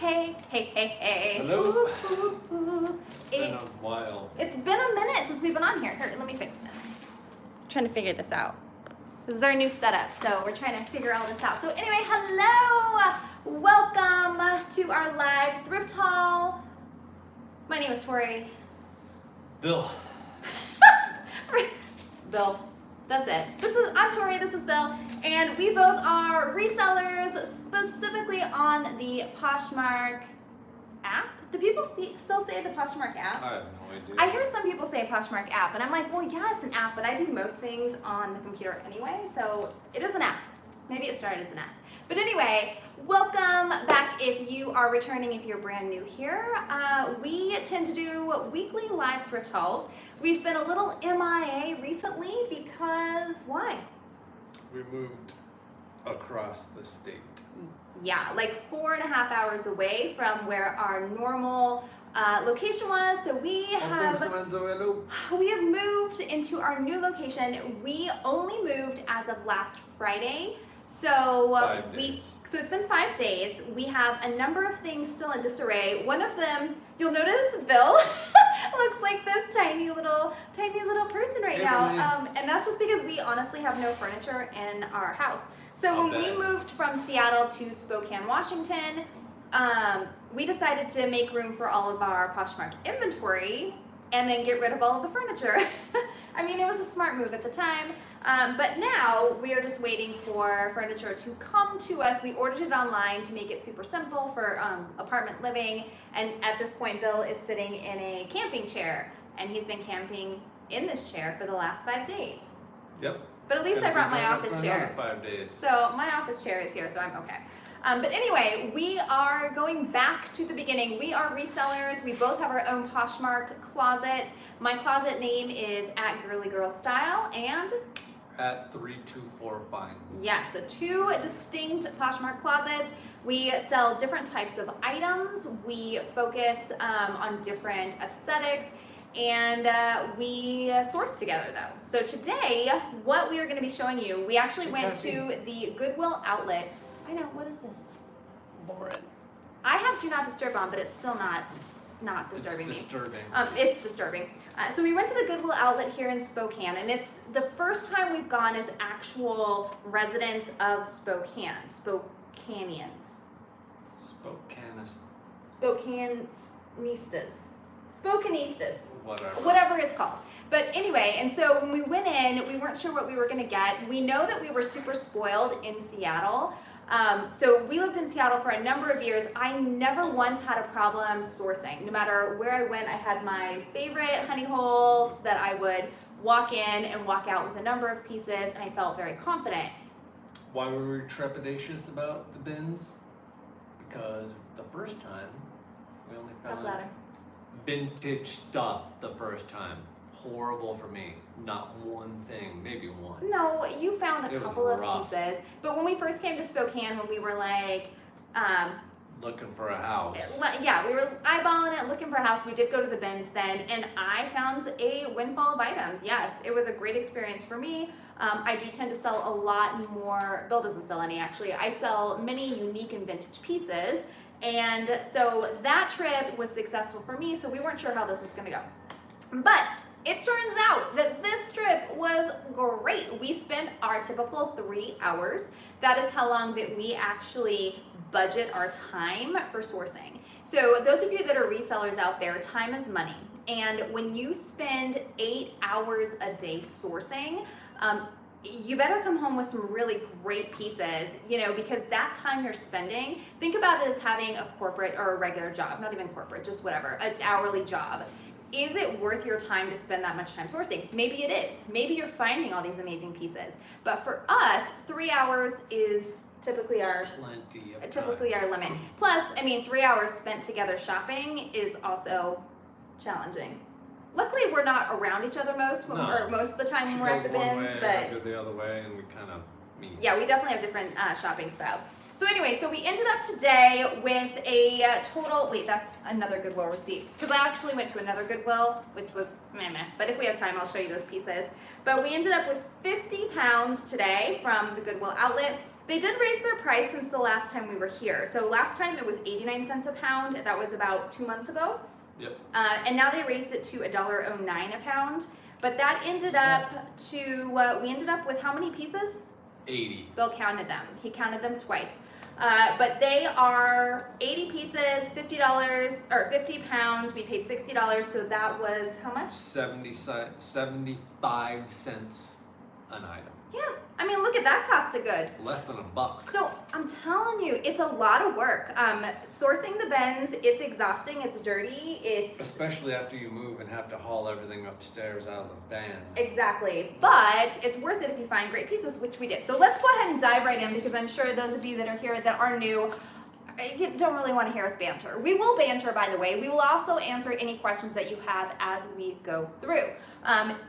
Hey, hey, hey, hey. Hello. Ooh, ooh, ooh. It's been a while. It's been a minute since we've been on here. Here, let me fix this. I'm trying to figure this out. This is our new setup, so we're trying to figure all this out. So anyway, hello! Welcome to our live thrift haul. My name is Tori. Bill. Bill. That's it. I'm Tori, this is Bill, and we both are resellers, specifically on the Poshmark app. Do people still say the Poshmark app? I have no idea. I hear some people say Poshmark app, and I'm like, well, yeah, it's an app, but I do most things on the computer anyway, so it is an app. Maybe it started as an app. But anyway, welcome back if you are returning, if you're brand new here. We tend to do weekly live thrift hauls. We've been a little MIA recently because, why? We moved across the state. Yeah, like 4.5 hours away from where our normal location was. So we have moved into our new location. We only moved as of last Friday. So so it's been 5 days. We have a number of things still in disarray. One of them, you'll notice, Bill looks like this tiny little person right now. And that's just because we honestly have no furniture in our house. So when we moved from Seattle to Spokane, Washington, we decided to make room for all of our Poshmark inventory and then get rid of all of the furniture. I mean, it was a smart move at the time, but now we are just waiting for furniture to come to us. We ordered it online to make it super simple for apartment living, and at this point, Bill is sitting in a camping chair, and he's been camping in this chair for the last 5 days. Yep. But at least I brought my office chair. 5 days. So my office chair is here, so I'm okay. But anyway, we are going back to the beginning. We are resellers. We both have our own Poshmark closet. My closet name is at Girlygrrlstyle and at 324 Finds. Yeah, so 2 distinct Poshmark closets. We sell different types of items. We focus on different aesthetics. And we source together though. So today, what we are going to be showing you, we actually went to the Goodwill Outlet. I know, what is this? Lauren. I have Do Not Disturb on, but it's still not disturbing me. It's disturbing. It's disturbing. So we went to the Goodwill Outlet here in Spokane, and it's the first time we've gone as actual residents of Spokane. Spokaneans. Spokanistas. Whatever it's called. But anyway, and so when we went in, we weren't sure what we were going to get. We know that we were super spoiled in Seattle. So we lived in Seattle for a number of years. I never once had a problem sourcing. No matter where I went, I had my favorite honey holes that I would walk in and walk out with a number of pieces, and I felt very confident. Why were we trepidatious about the bins? Because the first time, we only found vintage stuff the first time. Horrible for me. Not one thing, maybe one. No, you found a couple of pieces. But when we first came to Spokane, when we were like, looking for a house. Yeah, we were eyeballing it, looking for a house. We did go to the bins then, and I found a windfall of items. Yes, it was a great experience for me. I do tend to sell a lot more. Bill doesn't sell any, actually. I sell many unique and vintage pieces. And so that trip was successful for me, so we weren't sure how this was going to go. But it turns out that this trip was great. We spent our typical 3 hours. That is how long that we actually budget our time for sourcing. So those of you that are resellers out there, time is money. And when you spend 8 hours a day sourcing, you better come home with some really great pieces, because that time you're spending, think about it as having a corporate or a regular job, not even corporate, just whatever, an hourly job. Is it worth your time to spend that much time sourcing? Maybe it is. Maybe you're finding all these amazing pieces. But for us, 3 hours is typically our limit. Plus, 3 hours spent together shopping is also challenging. Luckily, we're not around each other most of the time when we're at the bins. I go the other way, and we kind of meet. Yeah, we definitely have different shopping styles. So anyway, so we ended up today with a total, wait, that's another Goodwill receipt. Because I actually went to another Goodwill, which was meh. But if we have time, I'll show you those pieces. But we ended up with 50 pounds today from the Goodwill Outlet. They did raise their price since the last time we were here. So last time it was 89 cents a pound. That was about 2 months ago. Yep. And now they raised it to $1.09 a pound. But that ended up we ended up with how many pieces? 80. Bill counted them. He counted them twice. But they are 80 pieces, $50 or 50 pounds. We paid $60, so that was how much? 75 cents an item. Yeah, I mean, look at that cost of goods. Less than $1. So I'm telling you, it's a lot of work. Sourcing the bins, it's exhausting, it's dirty, it's... Especially after you move and have to haul everything upstairs out of the van. Exactly, but it's worth it if you find great pieces, which we did. So let's go ahead and dive right in, because I'm sure those of you that are here that are new, you don't really want to hear us banter. We will banter, by the way. We will also answer any questions that you have as we go through.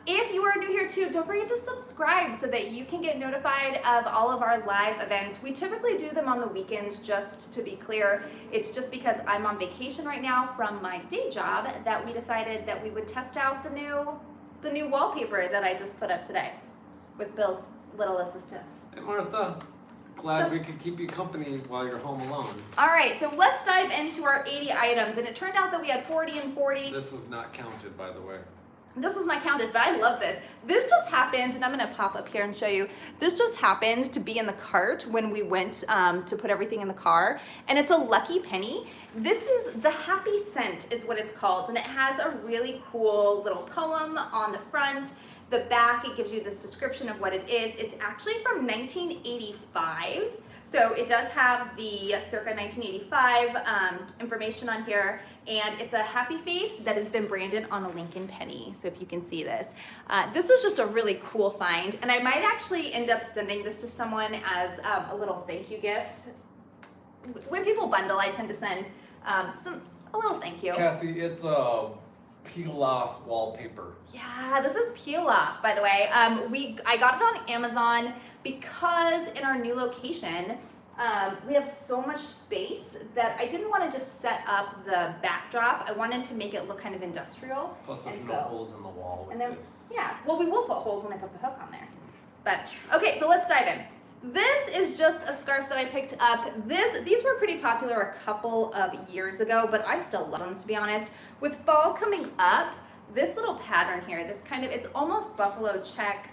If you are new here too, don't forget to subscribe so that you can get notified of all of our live events. We typically do them on the weekends, just to be clear. It's just because I'm on vacation right now from my day job that we decided that we would test out the new wallpaper that I just put up today with Bill's little assistance. Hey Martha, glad we could keep you company while you're home alone. All right, so let's dive into our 80 items, and it turned out that we had 40 and 40. This was not counted, by the way. This was not counted, but I love this. This just happened, and I'm gonna pop up here and show you. This just happened to be in the cart when we went to put everything in the car, and it's a lucky penny. This is the Happy Scent is what it's called, and it has a really cool little poem on the front. The back, it gives you this description of what it is. It's actually from 1985. So it does have the circa 1985 information on here, and it's a happy face that has been branded on a Lincoln penny. So if you can see this. This is just a really cool find, and I might actually end up sending this to someone as a little thank you gift. When people bundle, I tend to send a little thank you. Kathy, it's a peel-off wallpaper. Yeah, this is peel off, by the way. I got it on Amazon because in our new location, we have so much space that I didn't want to just set up the backdrop. I wanted to make it look kind of industrial. Plus there's no holes in the wall with this. Yeah, well, we will put holes when I put the hook on there. But, okay, so let's dive in. This is just a scarf that I picked up. These were pretty popular a couple of years ago, but I still love them, to be honest. With fall coming up, this little pattern here, it's almost buffalo check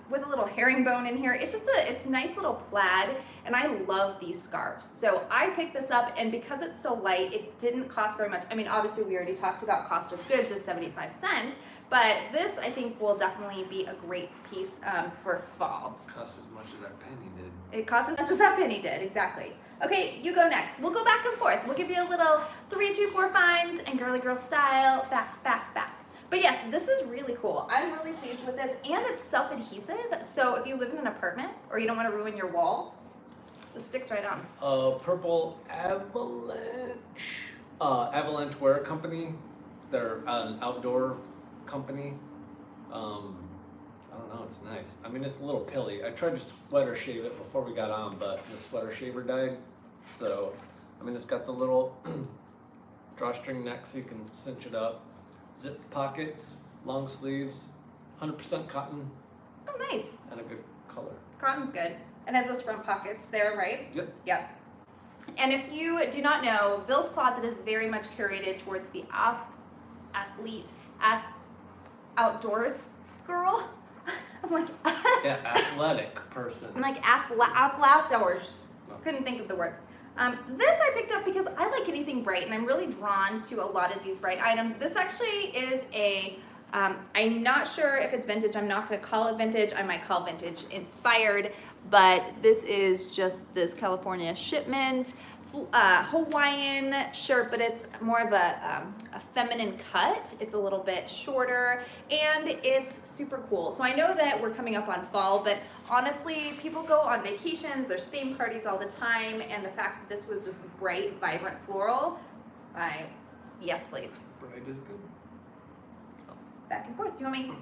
with a little herringbone in here. It's a nice little plaid, and I love these scarves. So I picked this up, and because it's so light, it didn't cost very much. I mean, obviously we already talked about cost of goods is 75 cents, but this I think will definitely be a great piece for fall. It cost as much as that penny did. It costs as much as that penny did, exactly. Okay, you go next. We'll go back and forth. We'll give you a little 3, 2, 4 finds and girly girl style, back, back, back. But yes, this is really cool. I'm really pleased with this, and it's self-adhesive. So if you live in an apartment or you don't want to ruin your wall, just sticks right on. Purple Avalanche Wear Company. They're an outdoor company. I don't know, it's nice. I mean, it's a little pilly. I tried to sweater shave it before we got on, but the sweater shaver died. So, I mean, it's got the little drawstring neck so you can cinch it up. Zip pockets, long sleeves, 100% cotton. Oh, nice. And a good color. Cotton's good. It has those front pockets there, right? Yep. Yep. And if you do not know, Bill's closet is very much curated towards the outdoors girl. I'm like, yeah, athletic person. I'm like outdoors. Couldn't think of the word. This I picked up because I like anything bright, and I'm really drawn to a lot of these bright items. This actually is I'm not sure if it's vintage. I'm not going to call it vintage. I might call vintage inspired, but this is just this California shipment Hawaiian shirt, but it's more of a feminine cut. It's a little bit shorter, and it's super cool. So I know that we're coming up on fall, but honestly, people go on vacations, there's theme parties all the time, and the fact that this was just bright, vibrant floral, yes please. Bright is good. Back and forth, you want me?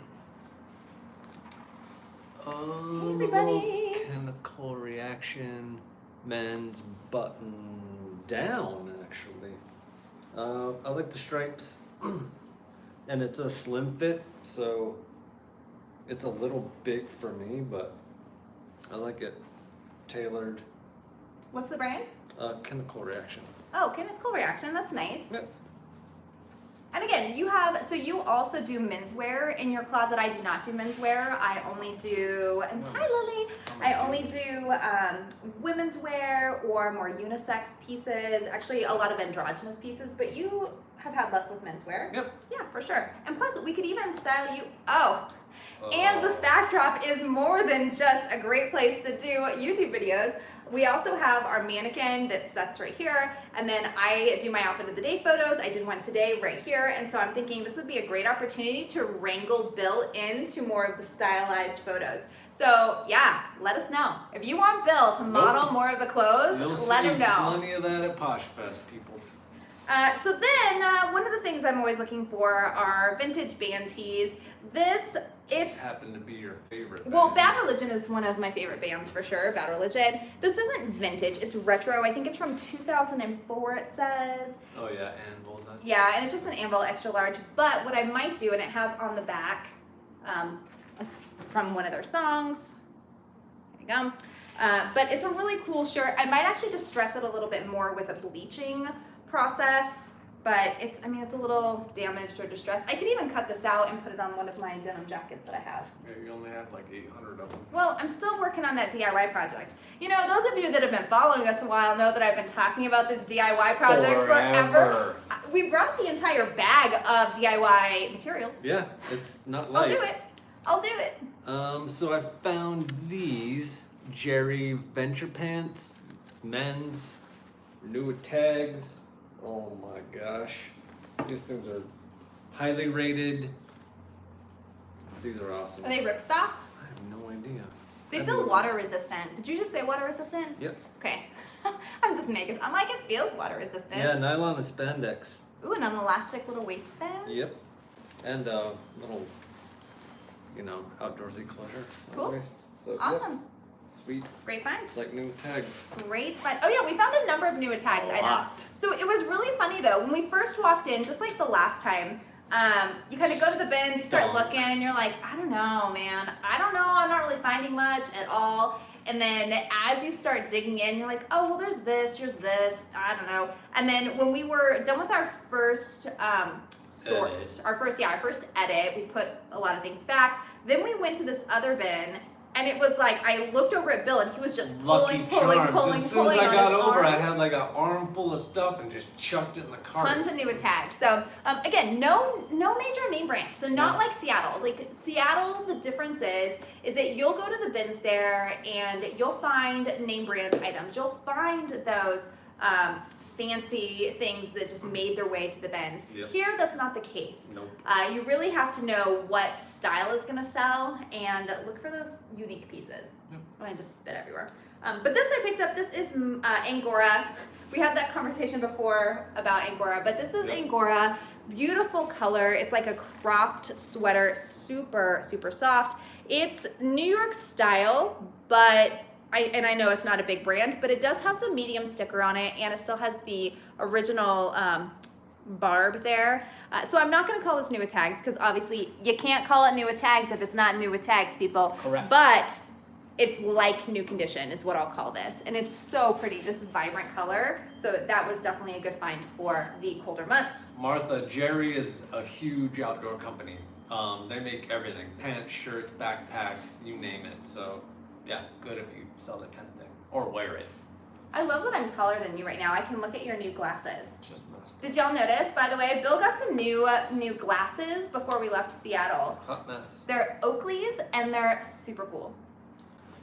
Hey everybody. Chemical reaction, men's button down, actually. I like the stripes, and it's a slim fit, so it's a little big for me, but I like it. tailored. What's the brand? Chemical Reaction. Oh, Chemical Reaction. That's nice. Yep. And again, you also do menswear in your closet. I do not do menswear. I only do, and hi Lily, I only do women's wear or more unisex pieces, actually a lot of androgynous pieces, but you have had luck with menswear. Yep. Yeah, for sure. And plus, we could even style you, and this backdrop is more than just a great place to do YouTube videos. We also have our mannequin that sets right here, and then I do my outfit of the day photos. I did one today right here, and so I'm thinking this would be a great opportunity to wrangle Bill into more of the stylized photos. So yeah, let us know. If you want Bill to model more of the clothes, let him know. Plenty of that at Posh Fest, people. So then, one of the things I'm always looking for are vintage band tees. This happened to be your favorite. Well, Bad Religion is one of my favorite bands for sure, Bad Religion. This isn't vintage, it's retro. I think it's from 2004, it says. Oh yeah, Anvil nuts. Yeah, and it's just an Anvil extra large. But what I might do, and it has on the back, from one of their songs. There you go. But it's a really cool shirt. I might actually just dress it a little bit more with a bleaching process. But it's a little damaged or distressed. I could even cut this out and put it on one of my denim jackets that I have. Yeah, you only have like 800 of them. Well, I'm still working on that DIY project. You know, those of you that have been following us a while know that I've been talking about this DIY project forever. We brought the entire bag of DIY materials. Yeah, it's not light. I'll do it. So I found these Gerry venture pants, men's, new with tags. Oh my gosh. These things are highly rated. These are awesome. Are they ripstop? I have no idea. They feel water resistant. Did you just say water resistant? Yep. Okay. I'm like, it feels water resistant. Yeah, nylon and spandex. Ooh, and an elastic little waistband. Yep. And little, outdoorsy closure. Cool. So, awesome. Yep. Sweet. Great find. It's like new tags. Great find. Oh yeah, we found a number of new tags items. So it was really funny though. When we first walked in, just like the last time, you kind of go to the bins, you start looking, and you're like, I don't know, man. I don't know. I'm not really finding much at all. And then as you start digging in, you're like, oh, well, there's this. I don't know. And then when we were done with our first our first edit, we put a lot of things back. Then we went to this other bin. And it was like, I looked over at Bill and he was just pulling. As soon as I got over, I had like an armful of stuff and just chucked it in the cart. Tons of new tags. So again, no major name brands. So not like Seattle. Like Seattle, the difference is that you'll go to the bins there and you'll find name brand items. You'll find those fancy things that just made their way to the bins. Yep. Here, that's not the case. Nope. You really have to know what style is going to sell and look for those unique pieces. Yep. I just spit everywhere. But this I picked up. This is Angora. We had that conversation before about Angora, but this is Angora. Beautiful color. It's like a cropped sweater, super, super soft. It's New York style, but I know it's not a big brand, but it does have the medium sticker on it, and it still has the original barb there. So I'm not going to call this new with tags, because obviously you can't call it new with tags if it's not new with tags, people. Correct. But it's like new condition is what I'll call this, and it's so pretty, this vibrant color. So that was definitely a good find for the colder months. Martha, Gerry is a huge outdoor company. They make everything, pants, shirts, backpacks, you name it. So yeah, good if you sell that kind of thing or wear it. I love that I'm taller than you right now. I can look at your new glasses. Just must. Did y'all notice, by the way, Bill got some new glasses before we left Seattle. Hot mess. They're Oakley's and they're super cool.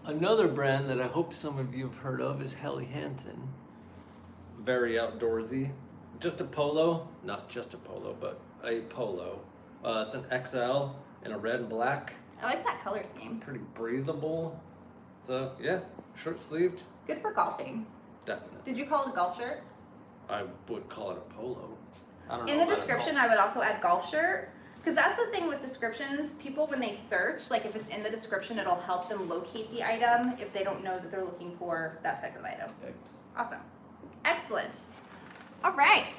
Another brand that I hope some of you have heard of is Helly Hansen. Very outdoorsy. Just a polo, not just a polo, but a polo. It's an XL in a red and black. I like that color scheme. Pretty breathable. So yeah, short sleeved. Good for golfing. Definitely. Did you call it a golf shirt? I would call it a polo. I don't know. In the description, I would also add golf shirt. Because that's the thing with descriptions, people when they search, like if it's in the description, it'll help them locate the item if they don't know that they're looking for that type of item. Thanks. Awesome. Excellent. All right.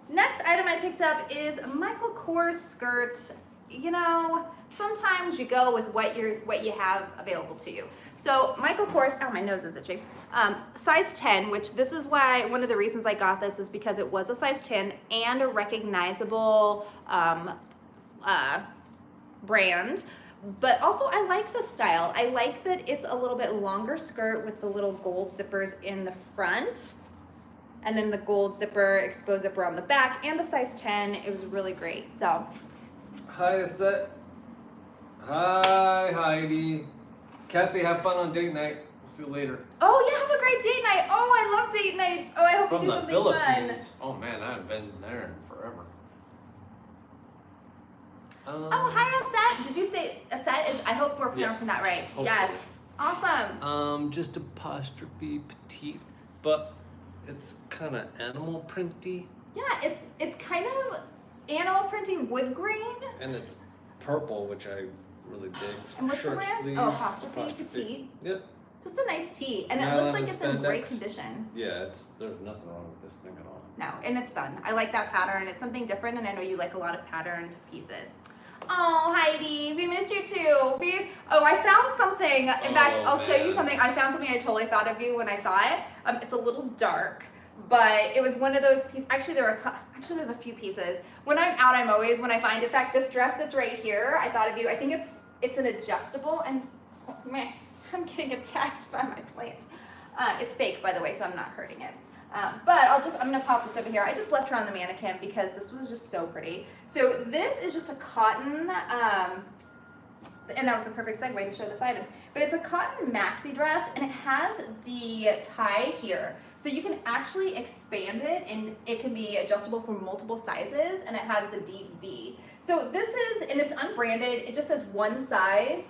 Next item I picked up is Michael Kors skirt. You know, sometimes you go with what you have available to you. So Michael Kors, oh, my nose is itching. Size 10, which this is why one of the reasons I got this is because it was a size 10 and a recognizable brand. But also I like the style. I like that it's a little bit longer skirt with the little gold zippers in the front. And then the gold zipper, exposed zipper on the back, and a size 10. It was really great, so. Hi, Aset. Hi, Heidi. Kathy, have fun on date night. See you later. Oh yeah, have a great date night. Oh, I love date nights. Oh, I hope you From do the something Philippines. fun. Oh man, I haven't been there in forever. Oh, hi, Aset. Did you say Aset? I hope we're pronouncing that right. Hopefully. Yes. Awesome. Just apostrophe petite, but it's kind of animal printy. Yeah, it's kind of animal printing wood grain. And it's purple, which I really dig. And what's Short the brand? sleeve, Oh, apostrophe petite. Yep. Just a nice tee, and it Nylon looks like it's in great spandex. condition. Yeah, there's nothing wrong with this thing at all. No, and it's fun. I like that pattern. It's something different, and I know you like a lot of patterned pieces. Oh, Heidi, we missed you too. I found something. In fact, I'll show you something. I found something I totally thought of you when I saw it. It's a little dark, but it was one of those pieces. Actually, there's a few pieces. When I'm out, when I find, in fact, this dress that's right here, I thought of you. I think it's an adjustable, and oh, man, I'm getting attacked by my plants. It's fake, by the way, so I'm not hurting it. But I'm gonna pop this over here. I just left her on the mannequin because this was just so pretty. So this is just a cotton, and that was a perfect segue to show this item. But it's a cotton maxi dress, and it has the tie here. So you can actually expand it, and it can be adjustable for multiple sizes, and it has the deep V. So this is, and it's unbranded, it just says one size.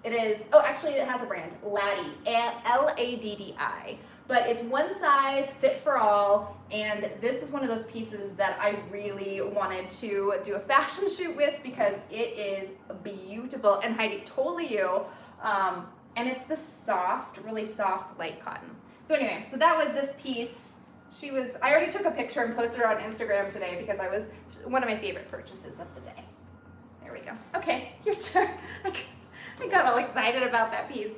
It has a brand, Laddie, L-A-D-D-I. But it's one size, fit for all, and this is one of those pieces that I really wanted to do a fashion shoot with because it is beautiful, and Heidi, totally you. And it's the soft, really soft, light cotton. So anyway, so that was this piece. I already took a picture and posted her on Instagram today because I was one of my favorite purchases of the day. There we go. Okay, your turn. I got all excited about that piece.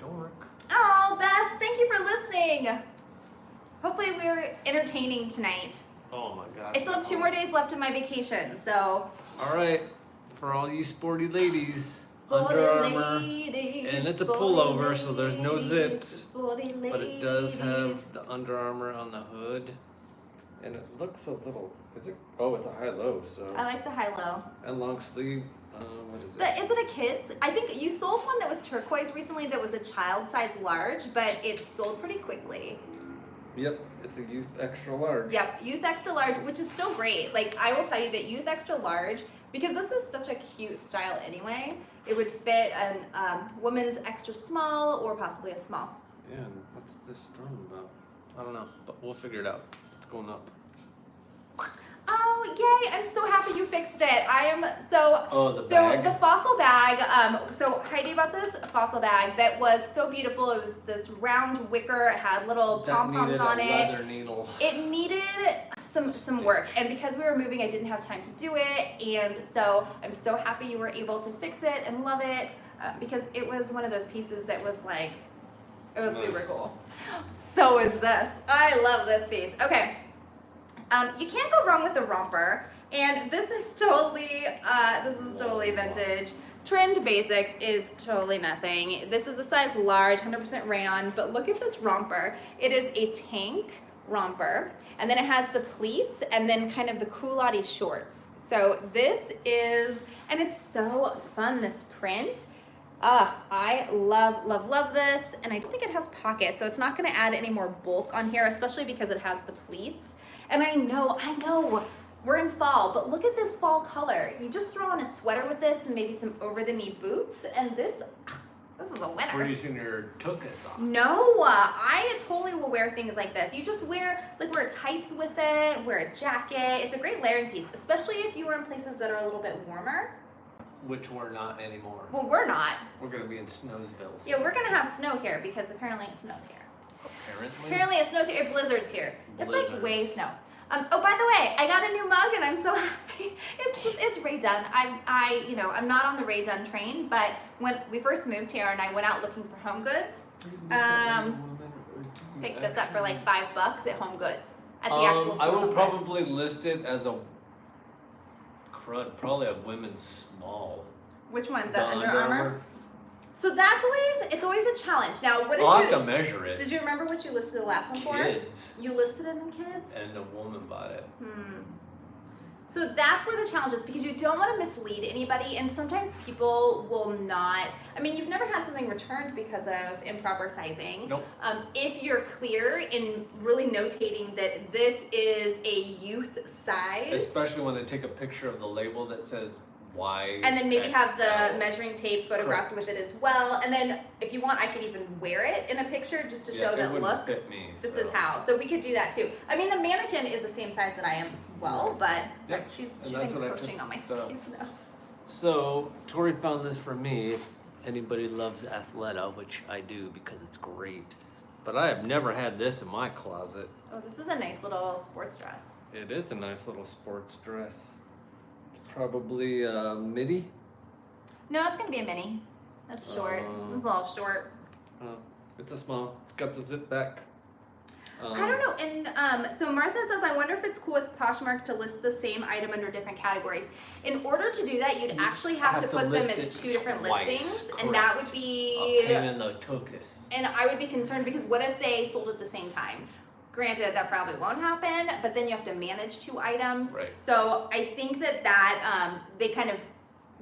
Dork. Oh, Beth, thank you for listening. Hopefully we were entertaining tonight. Oh my gosh. I still have 2 more days left of my vacation, so. All right, for all you sporty ladies, Sporty Under Armour, ladies, and it's a sporty pullover, so there's no ladies, zips, sporty but it does ladies. have the Under Armour on the hood, and it looks a little. Is it? Oh, it's a high-low. So. I like the high-low. And long sleeve. What is it? Is it a kid's? I think you sold one that was turquoise recently that was a child size large, but it sold pretty quickly. Yep, it's a youth extra large. Yep, youth extra large, which is still great. Like, I will tell you that youth extra large, because this is such a cute style anyway, it would fit a woman's extra small or possibly a small. Yeah, and what's this string about? I don't know, but we'll figure it out. It's going up. Oh, yay, I'm so happy you fixed it. I am so, bag? the fossil bag, so Heidi bought this fossil bag that was so beautiful. It was this round wicker, it had little pom-poms on it. Leather needle. It needed some work, and because we were moving, I didn't have time to do it, and so I'm so happy you were able to fix it and love it, because it was one of those pieces that was like, it was super cool. So is this. I love this piece. Okay. You can't go wrong with the romper, and this is totally vintage. Trend Basics is totally nothing. This is a size large, 100% rayon, but look at this romper. It is a tank romper, and then it has the pleats, and then kind of the culotte shorts. So this is, and it's so fun, this print. I love this, and I don't think it has pockets, so it's not gonna add any more bulk on here, especially because it has the pleats. And I know, we're in fall, but look at this fall color. You just throw on a sweater with this and maybe some over-the-knee boots, and this is a winner. We're using your tokas on. No, I totally will wear things like this. You just wear tights with it, wear a jacket. It's a great layering piece, especially if you were in places that are a little bit warmer. Which we're not anymore. Well, we're not. We're gonna be in Snowsville. So. Yeah, we're gonna have snow here because apparently it snows here. Apparently. Apparently it snows here. It blizzards here. It's like way snow. Oh, by the way, I got a new mug and I'm so happy. It's Rae Dunn. I'm not on the Rae Dunn train, but when we first moved here and I went out looking for home goods, picked this up for like $5 at Home Goods at the actual store. I would Home Goods. probably list it as probably a women's small. Which one? The Under Armour? So it's always a challenge. Now, what did you? I'll have to measure it. Did you remember what you listed the last one for? Kids. You listed it in kids? And a woman bought it. So that's where the challenge is, because you don't want to mislead anybody, and sometimes people will not. I mean, you've never had something returned because of improper sizing. Nope. If you're clear in really notating that this is a youth size, Especially when they take a picture of the label that says Y. and then maybe have the XL. measuring tape photographed with it as well. And then if you want, I could even wear it in a picture just to show it that, wouldn't look, fit me, this is how. So we could do that too. I mean, the mannequin is the same size that I am as well, but Yep. she's And that's what I encroaching took on my the- space now. So Tori found this for me. If anybody loves Athleta, which I do because it's great, but I have never had this in my closet. Oh, this is a nice little sports dress. It is a nice little sports dress. It's probably a midi. No, it's gonna be a mini. That's short. It's a little short. It's a small. It's got the zip back. I don't know. And so Martha says, I wonder if it's cool with Poshmark to list the same item under different categories. In order to do that, you'd actually have to put them list as it 2 different twice, listings, correct. and that would A be. pain in the tuchus. And I would be concerned because what if they sold at the same time? Granted, that probably won't happen, but then you have to manage 2 items. Right. So I think that they kind of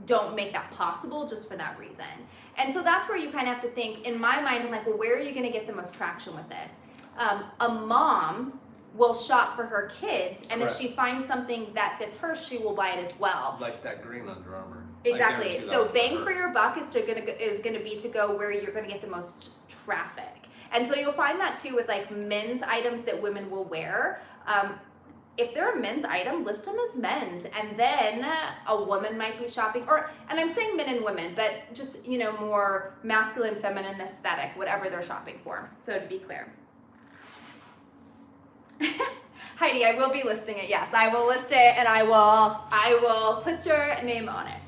don't make that possible just for that reason. And so that's where you kind of have to think, in my mind, I'm like, well, where are you going to get the most traction with this? A mom will shop for her kids, and Correct. if she finds something that fits her, she will buy it as well. Like that green Under Armour. Exactly. So bang for your buck is going to be to go where you're going to get the most traffic. And so you'll find that too with like men's items that women will wear. If they're a men's item, list them as men's, and then a woman might be shopping, and I'm saying men and women, but just, more masculine, feminine aesthetic, whatever they're shopping for. So to be clear. Heidi, I will be listing it. Yes, I will list it, and I will put your name on it.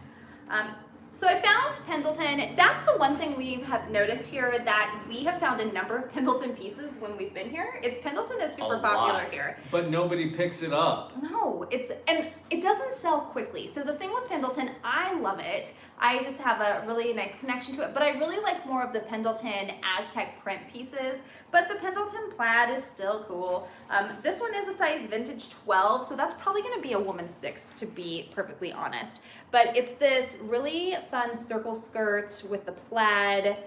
So I found Pendleton. That's the one thing we have noticed here, that we have found a number of Pendleton pieces when we've been here. Pendleton is super popular here. But nobody picks it up. No, and it doesn't sell quickly. So the thing with Pendleton, I love it. I just have a really nice connection to it, but I really like more of the Pendleton Aztec print pieces, but the Pendleton plaid is still cool. This one is a size vintage 12, so that's probably gonna be a woman 6, to be perfectly honest. But it's this really fun circle skirt with the plaid.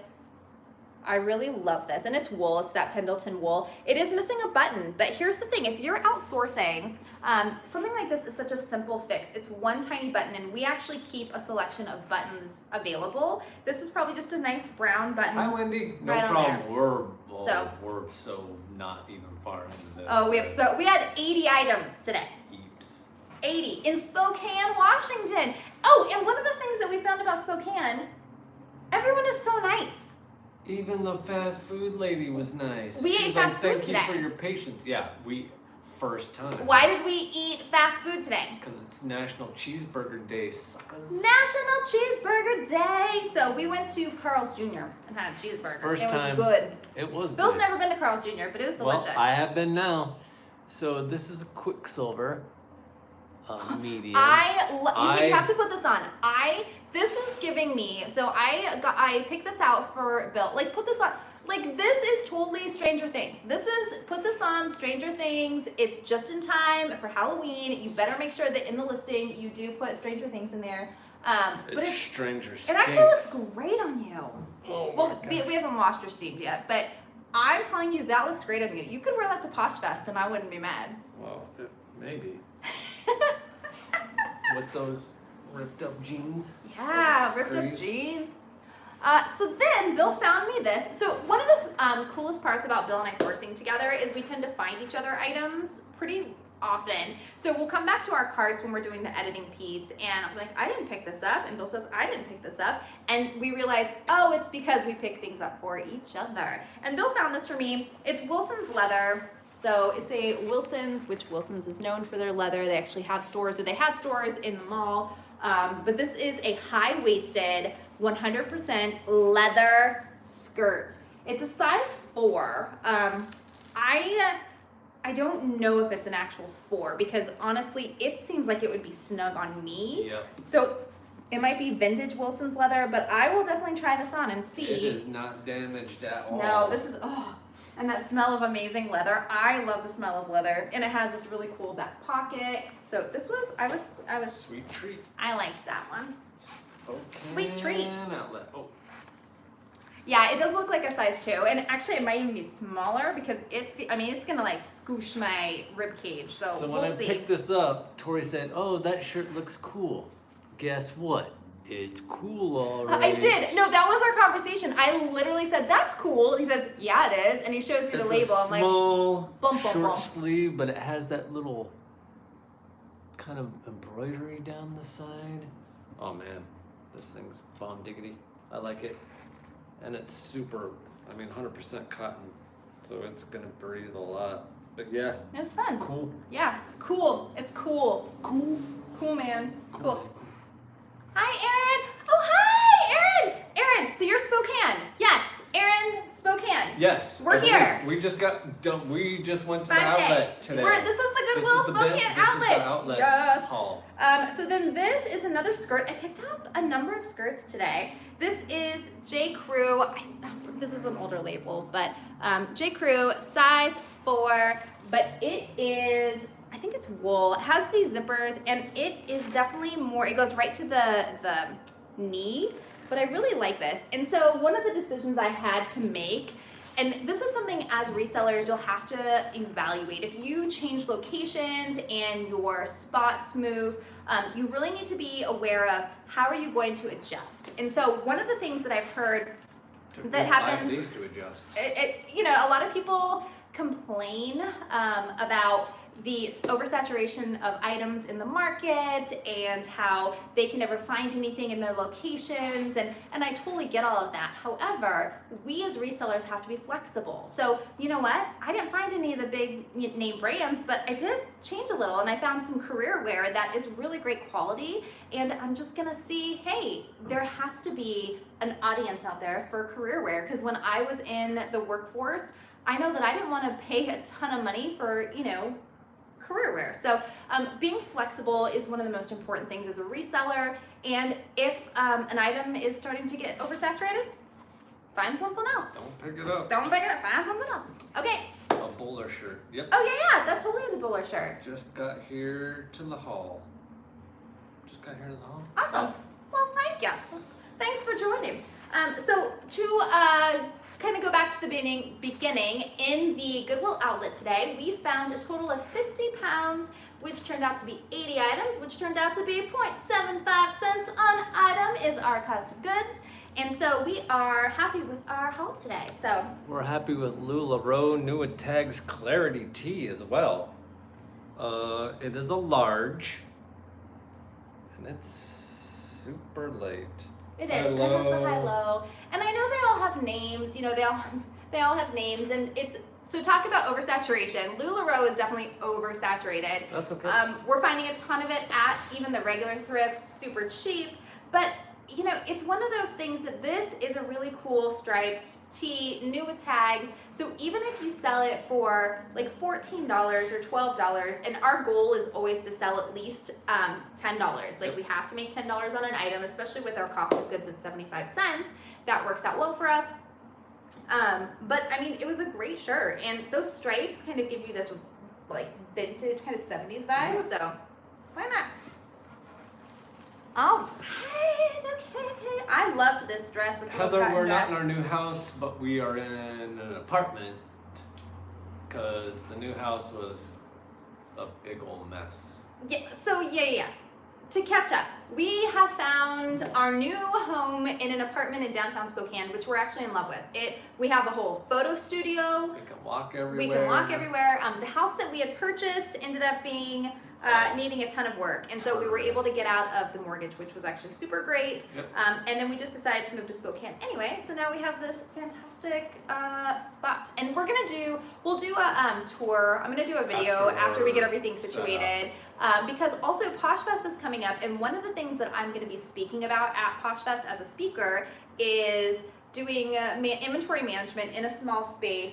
I really love this, and it's wool. It's that Pendleton wool. It is missing a button, but here's the thing. If you're outsourcing, something like this is such a simple fix. It's one tiny button, and we actually keep a selection of buttons available. This is probably just a nice brown button. Hi, Wendy. No Right on problem. there. We're so not even far into this. Oh, we had 80 items today. Eeps. 80 in Spokane, Washington. Oh, and one of the things that we found about Spokane, everyone is so nice. Even the fast food lady was nice. We ate She's fast food Thank today. you for your patience. Yeah, first time. Why did we eat fast food today? Because it's National Cheeseburger Day, suckers. National Cheeseburger Day. So we went to Carl's Jr. and had a cheeseburger. First it time. was good. It was Bill's good. never been to Carl's Jr., but it was delicious. Well, I have been now. So this is a Quicksilver medium. You have to put this on. This is giving me, so I picked this out for Bill. Like, put this on. Like, this is totally Stranger Things. Put this on Stranger Things. It's just in time for Halloween. You better make sure that in the listing you do put Stranger Things in there. But Stranger Things. it actually looks great on you. Oh Well, we haven't washed or steamed yet, but I'm telling you, that looks great on you. You could wear that to Posh Fest and I wouldn't be mad. Well, maybe. With those ripped up jeans. Yeah, ripped up jeans. So then Bill found me this. So one of the coolest parts about Bill and I sourcing together is we tend to find each other items pretty often. So we'll come back to our carts when we're doing the editing piece, and I'm like, I didn't pick this up, and Bill says, I didn't pick this up, and we realize, oh, it's because we pick things up for each other. And Bill found this for me. It's Wilson's leather. So it's a Wilson's, which Wilson's is known for their leather. They actually have stores, or they had stores in the mall. But this is a high-waisted, 100% leather skirt. It's a size 4. I don't know if it's an actual 4 because honestly, it seems like it would be snug on me. Yep. So it might be vintage Wilson's leather, but I will definitely try this on and see. It is not damaged at all. No, this is, and that smell of amazing leather. I love the smell of leather, and it has this really cool back pocket. So this was, I was. Sweet treat. I liked that one. Spokane Sweet treat. Outlet. Oh. Yeah, it does look like a size 2, and actually it might even be smaller because it's gonna like scoosh my rib cage. So when we'll I see. picked this up, Tori said, "Oh, that shirt looks cool." Guess what? It's cool already. I did. No, that was our conversation. I literally said, "That's cool." And he says, "Yeah, it is." And he shows me the label. I'm like, small, bum, bum, short bum. sleeve, but it has that little kind of embroidery down the side. Oh man, this thing's bomb diggity. I like it. And it's super, 100% cotton, so it's gonna breathe a lot. But yeah, it's fun. cool. Yeah, cool. It's cool. Cool, man. Cool. Hi, Erin. Oh, hi, Erin. Erin, so you're Spokane. Yes, Erin, Spokane. Yes. We're here. We just got done. We just went to the 5 days. outlet today. This is the Goodwill Spokane This Outlet. is the outlet Yes. haul. So then this is another skirt. I picked up a number of skirts today. This is J. Crew. This is an older label, but J. Crew, size 4, but it is, I think it's wool. It has these zippers, and it is definitely more, it goes right to the knee, but I really like this. And so one of the decisions I had to make, and this is something as resellers you'll have to evaluate. If you change locations and your spots move, you really need to be aware of how are you going to adjust. And so one of the things that I've heard that happens, 5 days to adjust. A lot of people complain about the oversaturation of items in the market and how they can never find anything in their locations, and I totally get all of that. However, we as resellers have to be flexible. So you know what? I didn't find any of the big name brands, but I did change a little, and I found some career wear that is really great quality, and I'm just gonna see, hey, there has to be an audience out there for career wear, because when I was in the workforce, I know that I didn't want to pay a ton of money for, career wear. So being flexible is one of the most important things as a reseller. And if an item is starting to get oversaturated, find something else. Don't pick it up. Don't pick it up. Find something else. Okay. A bowler shirt. Yep. Oh yeah, that totally is a bowler shirt. Just got here to the haul. Awesome. Well, thank you. Thanks for joining. So to kind of go back to the beginning, in the Goodwill Outlet today, we found a total of 50 pounds, which turned out to be 80 items, which turned out to be 0.75 cents on item is our cost of goods. And so we are happy with our haul today. So We're happy with LuLaRoe New Tags Clarity Tee as well. It is a large, and it's super late. it is. It has the high-low, and I know they all have names. They all have names, and it's so talk about oversaturation. LuLaRoe is definitely oversaturated. That's okay. We're finding a ton of it at even the regular thrifts, super cheap. But it's one of those things that this is a really cool striped tee, new with tags. So even if you sell it for like $14 or $12, and our goal is always to sell at least $10. Like we have to make $10 on an item, especially with our cost of goods of 75 cents. That works out well for us. But it was a great shirt, and those stripes kind of give you this like vintage kind of 70s vibe. So why not? Oh, okay. I loved this dress. This Heather, we're not in our dress. new house, but we are in an apartment because the new house was a big old mess. Yeah. So yeah. To catch up, we have found our new home in an apartment in downtown Spokane, which we're actually in love with. We have a whole photo studio. We can walk everywhere. We can walk everywhere. The house that we had purchased ended up being needing a ton of work. And so we were able to get out of the mortgage, which was actually super great. Yep. And then we just decided to move to Spokane anyway. So now we have this fantastic spot. And we'll do a tour. I'm going to do a video after we get everything situated. Because also Posh Fest is coming up. And one of the things that I'm going to be speaking about at Posh Fest as a speaker is doing inventory management in a small space.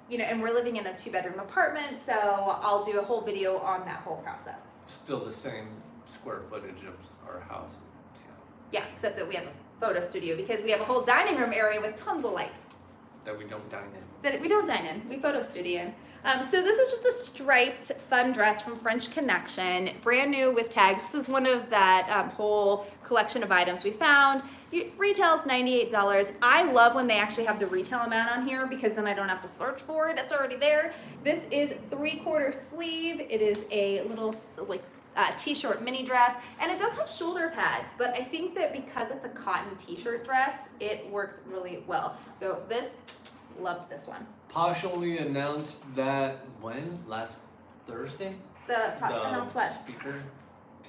You know, and we're living in a 2-bedroom apartment, so I'll do a whole video on that whole process. Still the same square footage of our house in Seattle. Yeah, except that we have a photo studio because we have a whole dining room area with tons of lights. That we don't dine in. That we don't dine in, we photo studio in. So this is just a striped fun dress from French Connection, brand new with tags. This is one of that whole collection of items we found. Retails $98. I love when they actually have the retail amount on here because then I don't have to search for it. It's already there. This is 3/4 sleeve. It is a little like t-shirt mini dress, and it does have shoulder pads, but I think that because it's a cotton t-shirt dress, it works really well. So loved this one. Posh only announced that when? Last Thursday? Announced what? Speaker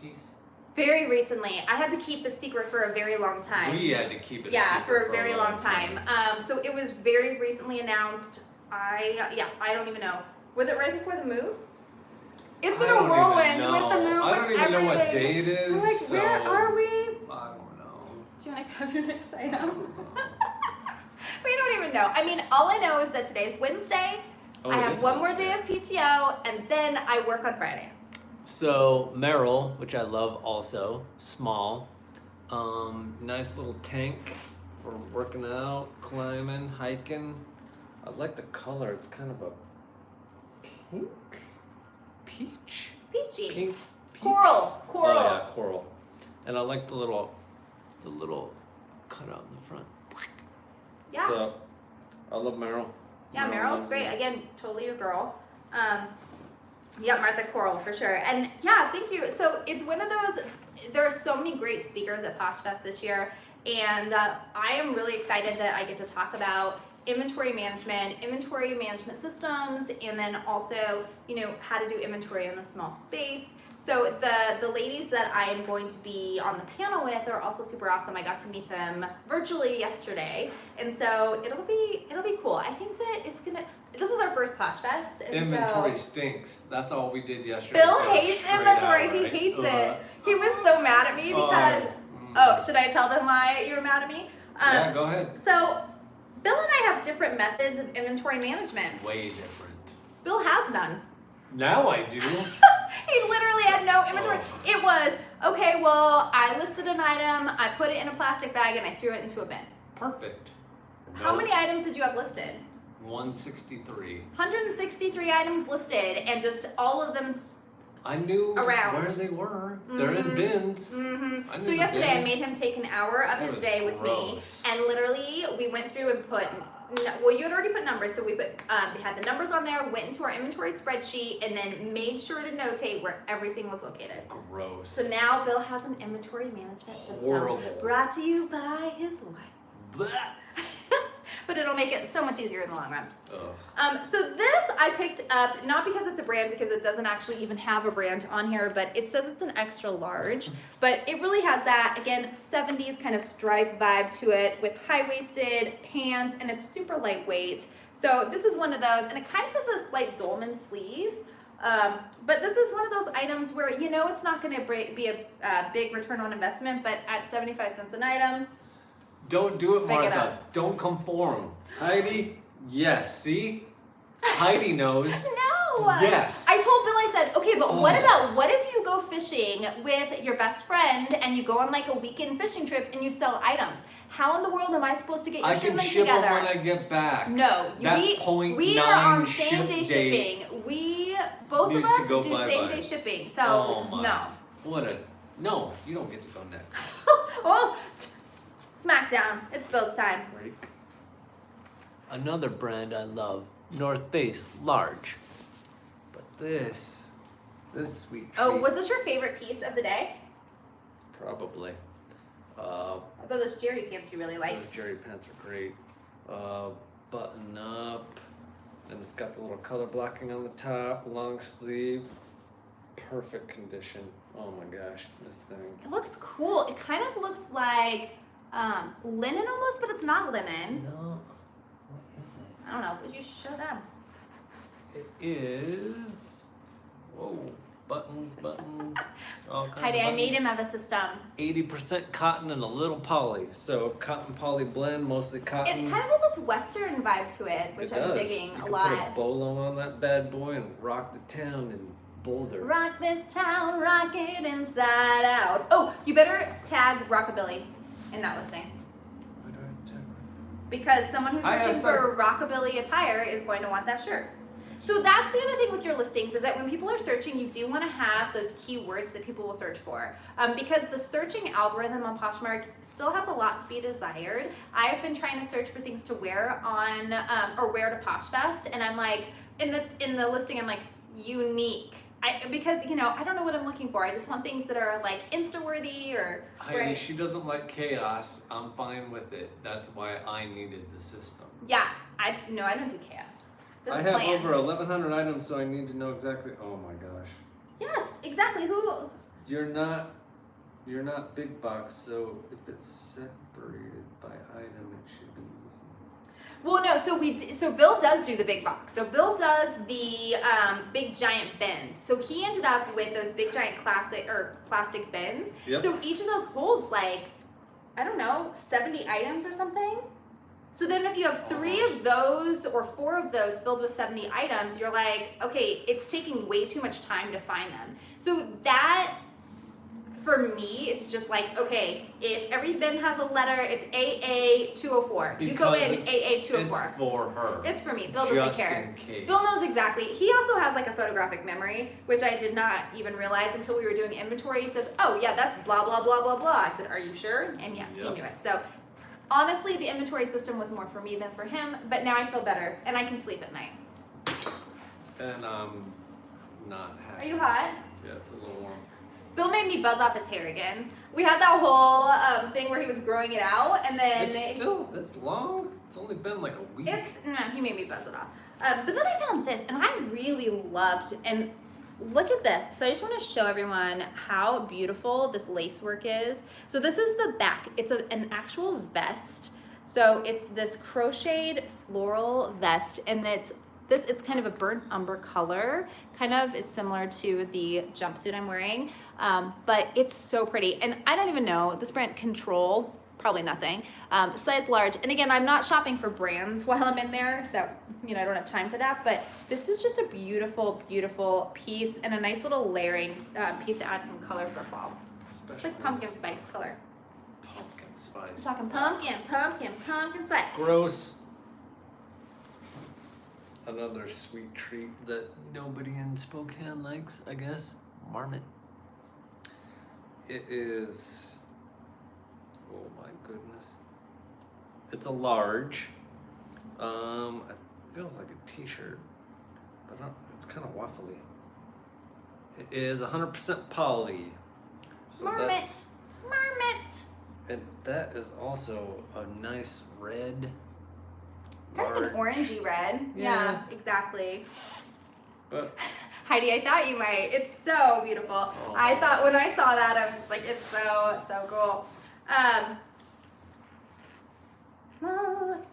piece? Very recently. I had to keep the secret for a very long time. We had to keep it a Yeah, secret for a very long time. So it was very recently announced. I don't even know. Was it right before the move? It's been a whirlwind with the move. I don't even know what day it is. We're like, so where are we? I don't know. Do you want to grab your next item? We don't even know. I mean, all I know is that today's Wednesday. I have one more day of PTO, and then I work on Friday. So Merrill, which I love also, small, nice little tank for working out, climbing, hiking. I like the color. It's kind of a Peachy. Pink. Coral. Oh yeah, coral. And I like the little cutout in the front. Yeah. So I love Merrill. Yeah, Merrill's great. Again, totally your girl. Yeah, Martha Coral for sure. And yeah, thank you. So it's one of those, there are so many great speakers at Posh Fest this year. And I am really excited that I get to talk about inventory management systems, and then also, you know, how to do inventory in a small space. So the ladies that I am going to be on the panel with are also super awesome. I got to meet them virtually yesterday, and so it'll be cool. I think that this is our first Posh Fest. And inventory stinks. That's all we did yesterday. Bill hates inventory. He hates it. He was so mad at me because. Should I tell them why you were mad at me? Yeah, go ahead. So, Bill and I have different methods of inventory management. Way different. Bill has none. Now I do. He literally had no inventory. It was, okay, well, I listed an item, I put it in a plastic bag, and I threw it into a bin. Perfect. How many items did you have listed? 163. 163 items listed, and just all of them I knew around where they were. They're in bins. Mm-hmm. So yesterday I made him take an hour of his day with me, and literally we went through and put, well, you had already put numbers, so we put, we had the numbers on there, went into our inventory spreadsheet, and then made sure to notate where everything was located. Gross. So now Bill has an inventory management system. Horrible. Brought to you by his wife. Blah. But it'll make it so much easier in the long run. Ugh. So this I picked up, not because it's a brand, because it doesn't actually even have a brand on here, but it says it's an extra large. But it really has that, again, 70s kind of stripe vibe to it with high-waisted pants, and it's super lightweight. So this is one of those, and it kind of has a slight dolman sleeve. But this is one of those items where you know it's not going to be a big return on investment, but at 75 cents an item, don't do it, Martha. Pick it up. Don't conform. Heidi, yes. See? Heidi knows. No. Yes. I told Bill, I said, okay, but what if you go fishing with your best friend and you go on like a weekend fishing trip and you sell items? How in the world am I supposed to get your shipment together? I can ship them when I get back. No, we are on same day shipping. Both of us do same day shipping. So no. No, you don't get to go next. Oh, Smackdown. It's Bill's time. Break. Another brand I love, North Face, large. But this sweet treat. Oh, was this your favorite piece of the day? Probably. I thought those Gerry pants you really liked. Those Gerry pants are great. Button up, and it's got the little color blocking on the top, long sleeve. perfect condition. Oh my gosh, this thing. It looks cool. It kind of looks like linen almost, but it's not linen. No, what is it? I don't know, but you should show them. It is, whoa, buttons, all kinds Heidi, of I buttons. made him have a system. 80% cotton and a little poly. So cotton poly blend, mostly cotton. It kind of has this Western vibe to it, which It I'm does. digging You a can lot. put a bolo on that bad boy and rock the town in Boulder. Rock this town, rock it inside out. Oh, you better tag Rockabilly in that listing. Why do I have to tag it? Because someone who's I searching asked for Rockabilly attire is going to want that shirt. So that's the other thing with your listings is that when people are searching, you do want to have those keywords that people will search for. Because the searching algorithm on Poshmark still has a lot to be desired. I've been trying to search for things to wear on or wear to Posh Fest, and I'm like in the listing I'm like unique. Because you know I don't know what I'm looking for. I just want things that are like Insta worthy or. Heidi, she doesn't like chaos. I'm fine with it. That's why I needed the system. Yeah, I don't do chaos. There's I a have plan. over 1,100 items, so I need to know exactly. Oh my gosh. Yes, exactly. Who? You're not big box, so if it's separated by item, it should be easy. Well, no. So Bill does do the big box. So Bill does the big giant bins. So he ended up with those big giant plastic bins. Yep. So each of those holds like, I don't know, 70 items or something. So then if you have 3 of those or 4 of those filled with 70 items, you're like, okay, it's taking way too much time to find them. So that, for me, it's just like, okay, if every bin has a letter, it's AA 204. You go in AA 204. It's for her. It's for me. Bill doesn't Just care. in case. Bill knows exactly. He also has like a photographic memory, which I did not even realize until we were doing inventory. He says, oh yeah, that's blah, blah, blah, blah, blah. I said, are you sure? And yes, he Yep. knew it. So honestly, the inventory system was more for me than for him, but now I feel better and I can sleep at night. And I'm not happy. Are you hot? Yeah, it's a little warm. Bill made me buzz off his hair again. We had that whole thing where he was growing it out, and then It's long. It's only been like a week. he made me buzz it off. But then I found this, and I really loved, and look at this. So I just want to show everyone how beautiful this lace work is. So this is the back. It's an actual vest. So it's this crocheted floral vest, and it's kind of a burnt umber color, kind of is similar to the jumpsuit I'm wearing, but it's so pretty. And I don't even know, this brand Control, probably nothing, size large. And again, I'm not shopping for brands while I'm in there, that, you know, I don't have time for that, but this is just a beautiful, beautiful piece and a nice little layering piece to add some color for fall. It's like pumpkin spice color. Pumpkin spice. I'm talking pumpkin spice. Gross. Another sweet treat that nobody in Spokane likes, I guess. Marmot. It is. Oh my goodness. It's a large. It feels like a t-shirt, but it's kind of waffly. It is 100% poly. So Marmot. And that is also a nice red. Kind of an orangey red. Yeah. Exactly. But Heidi, I thought you might. It's so beautiful. Oh. I thought when I saw that, I was just like, it's so cool.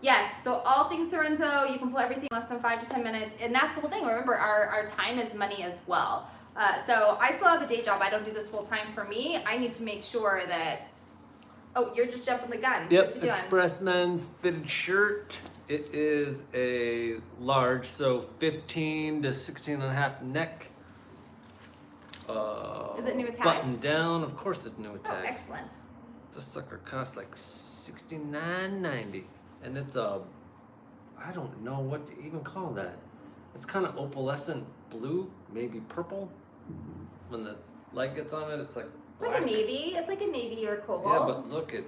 Yes, so all things Sorrento, you can pull everything in less than 5 to 10 minutes. And that's the whole thing. Remember, our time is money as well. So I still have a day job. I don't do this full time for me. I need to make sure that, oh, you're just jumping the gun. yep, What you doing? Express men's fitted shirt. It is a large, so 15 to 16 and a half neck. Is it new with tags? Button down, of course it's new with Oh, tags. excellent. This sucker costs like $69.90, and it's I don't know what to even call that. It's kind of opalescent blue, maybe purple. When the light gets on it, it's like It's black. like a navy. It's like a navy or cobalt. Yeah, but look at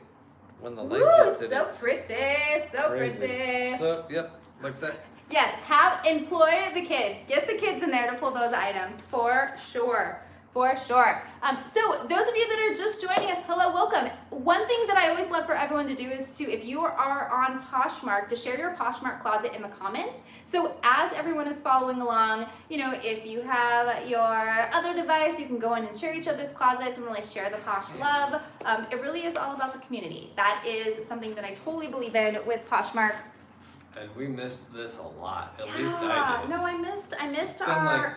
when the light Ooh, hits it's it. so it's pretty, so crazy. pretty. So yep, like that. Yes, employ the kids. Get the kids in there to pull those items for sure. For sure. So those of you that are just joining us, hello, welcome. One thing that I always love for everyone to do is to, if you are on Poshmark, to share your Poshmark closet in the comments. So as everyone is following along, you know, if you have your other device, you can go in and share each other's closets and really share the Posh love. It really is all about the community. That is something that I totally believe in with Poshmark. And we missed this a lot. At least I did. No, I missed It's our. been like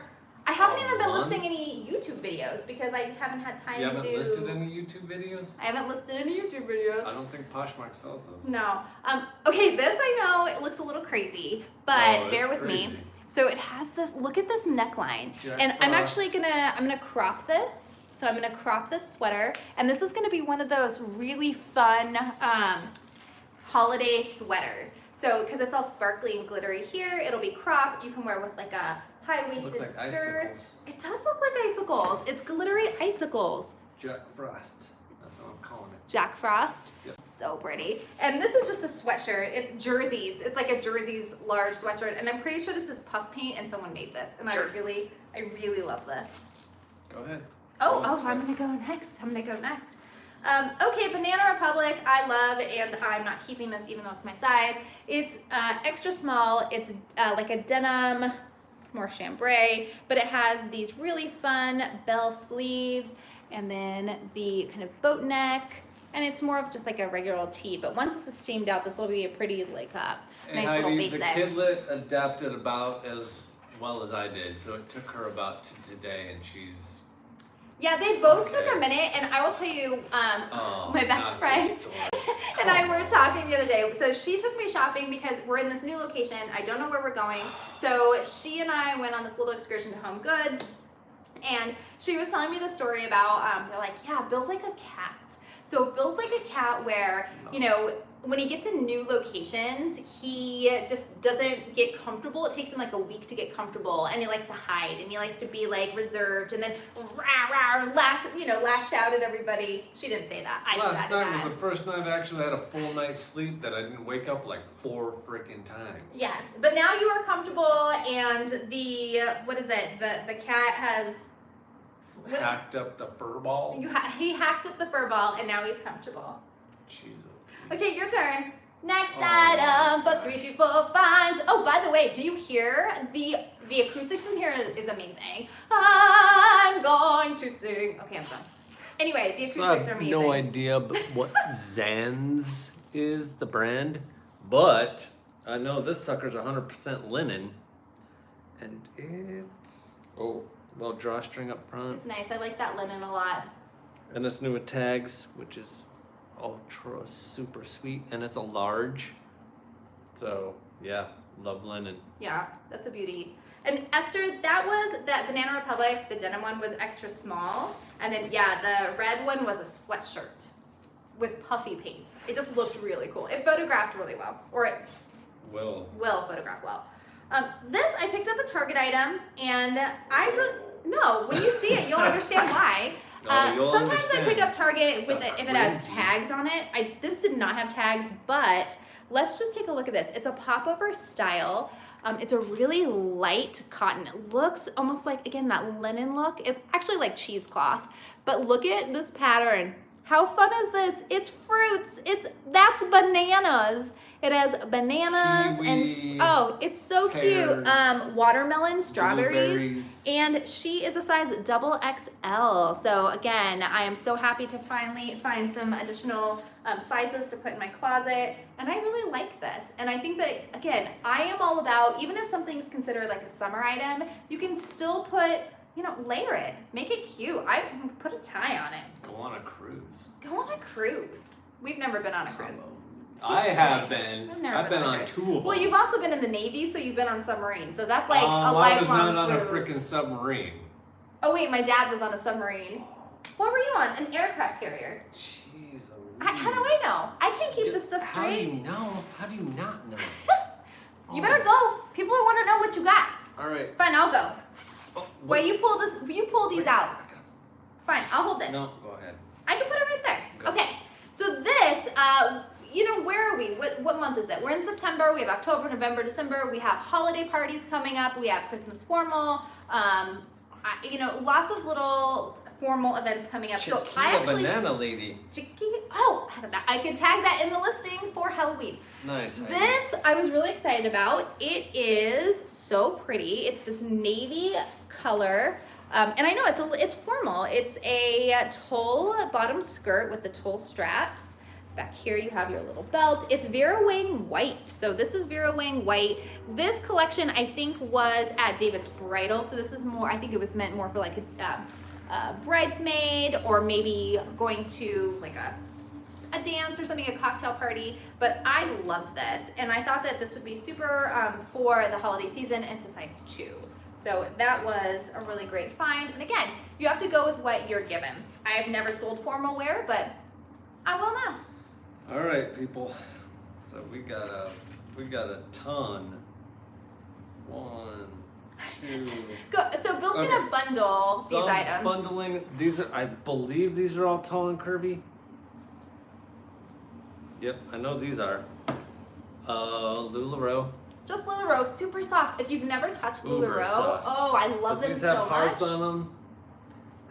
I haven't even been month? listing any YouTube videos because I just haven't had time You to do. haven't listed any YouTube videos? I haven't listed any YouTube videos. I don't think Poshmark sells those. No. Okay, this I know it looks a little crazy, but bear with me. So it has this. Look at this neckline, and I'm actually I'm gonna crop this. So I'm gonna crop this sweater, and this is gonna be one of those really fun holiday sweaters. So because it's all sparkly and glittery here, it'll be cropped. You can wear with like a high-waisted like skirt. icicles. It does look like icicles. It's glittery icicles. Jack Frost. That's what I'm calling it. Jack Frost. Yep. So pretty. And this is just a sweatshirt. It's jerseys. It's like a jerseys large sweatshirt. And I'm pretty sure this is puff paint and someone made this. And I really love this. Go ahead. I'm gonna go next. Okay, Banana Republic, I love, and I'm not keeping this even though it's my size. It's extra small. It's like a denim, more chambray, but it has these really fun bell sleeves and then the kind of boat neck, and it's more of just like a regular old tee, but once this is steamed out, this will be a pretty like nice little Heidi, basic. the kidlet adapted about as well as I did, so it took her about to today, and she's... Yeah, they both took a minute, and I will tell you, my best friend and I were talking the other day. So she took me shopping because we're in this new location. I don't know where we're going. So she and I went on this little excursion to Home Goods, and she was telling me the story about, they're like, yeah, Bill's like a cat. So Bill's like a cat where, you know, when he gets in new locations, he just doesn't get comfortable. It takes him like a week to get comfortable, and he likes to hide, and he likes to be like reserved, and then lash out at everybody. She didn't say that. I just Last added night was that. the first night I actually had a full night's sleep that I didn't wake up like 4 freaking times. Yes, but now you are comfortable, and the the cat has Hacked up the fur ball. He hacked up the fur ball, and now he's comfortable. Jesus. Okay, your turn. Next item, but 3, 2, 4 finds. Oh, by the way, do you hear the acoustics in here is amazing. I'm going to sing. Okay, I'm done. Anyway, the acoustics are amazing. No idea what Zanz is, the brand, but I know this sucker's 100% linen, and it's little drawstring up front, It's nice. I like that linen a lot. and it's new with tags, which is ultra super sweet, and it's a large. So yeah, love linen. Yeah, that's a beauty. And Esther, that Banana Republic, the denim one was extra small. And then, yeah, the red one was a sweatshirt with puffy paint. It just looked really cool. It photographed really well, or it will photograph well. This, I picked up a Target item, and when you see it, you'll understand why. Sometimes I pick up Target with if it has tags on it. This did not have tags, but let's just take a look at this. It's a popover style. It's a really light cotton. It looks almost like, again, that linen look. It's actually like cheesecloth, but look at this pattern. How fun is this? It's fruits. That's bananas. It has bananas Kiwi, and it's so pears, cute. Watermelon, strawberries, blueberries. and she is a size XXL. So again, I am so happy to finally find some additional sizes to put in my closet, and I really like this. And I think that, again, I am all about, even if something's considered like a summer item, you can still put, layer it, make it cute. I put a tie on it. Go on a cruise. Go on a cruise. We've never been on a cruise. I have been. I've never I've been on a cruise. 2 of them. Well, you've also been in the Navy, so you've been on submarines. So that's like a I was lifelong not on a cruise. freaking submarine. Oh wait, my dad was on a submarine. What were you on? An aircraft carrier. Jeez. How do I know? I can't keep this stuff How do straight. you know? How do you not know? You better go. People want to know what you got. All right. Fine, I'll go. Oh, Wait, you pull this. You pull these out. Fine, I'll hold this. No, go ahead. I can put it right there. Go. Okay. So this, where are we? What month is it? We're in September. We have October, November, December. We have holiday parties coming up. We have Christmas formal. you know, lots of little formal events coming up. So I actually banana lady. Oh, I could tag that in the listing for Halloween. Nice. This I was really excited about. It is so pretty. It's this navy color. And I know it's formal. It's a tulle bottom skirt with the tulle straps. Back here you have your little belt. It's Vera Wang white. So this is Vera Wang white. This collection I think was at David's Bridal. So this is more, I think it was meant more for like a bridesmaid, or maybe going to like a dance or something, a cocktail party. But I loved this, and I thought that this would be super for the holiday season. It's a size 2. So that was a really great find. And again, you have to go with what you're given. I have never sold formal wear, but I will now. All right, people. So we got a ton. 1, 2. Go. So Bill's gonna bundle these So I'm items. bundling these. I believe these are all tall and curvy. Yep, I know these are. LuLaRoe. Just LuLaRoe, super soft. If you've never touched Uber LuLaRoe, soft. oh, I love them These so have hearts much. on them.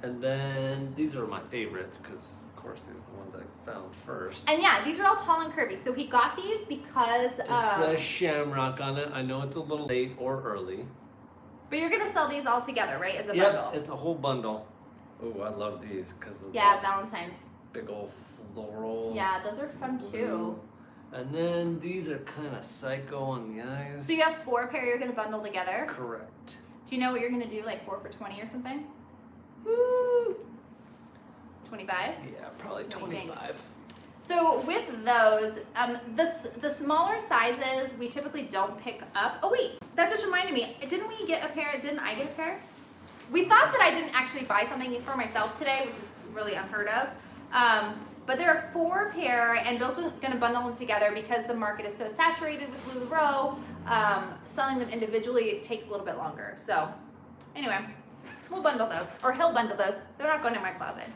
And then these are my favorites because, of course, these are the ones I found first. And yeah, these are all tall and curvy. So he got these because It says shamrock on it. I know it's a little late or early. but you're gonna sell these all together, right? As a Yep, bundle. it's a whole bundle. Oh, I love these because of Yeah, the Valentine's. big old floral. Yeah, those are fun too. blue. And then these are kind of psycho on the eyes. So you have 4 pair you're gonna bundle together. Correct. Do you know what you're gonna do, like 4 for 20 or something? 25? Yeah, probably What do you think? 25. So with those, the smaller sizes we typically don't pick up. Oh wait, that just reminded me. Didn't we get a pair? Didn't I get a pair? We thought that I didn't actually buy something for myself today, which is really unheard of. But there are 4 pair, and Bill's gonna bundle them together because the market is so saturated with LuLaRoe. Selling them individually takes a little bit longer. So anyway, we'll bundle those, or he'll bundle those. They're not going in my closet.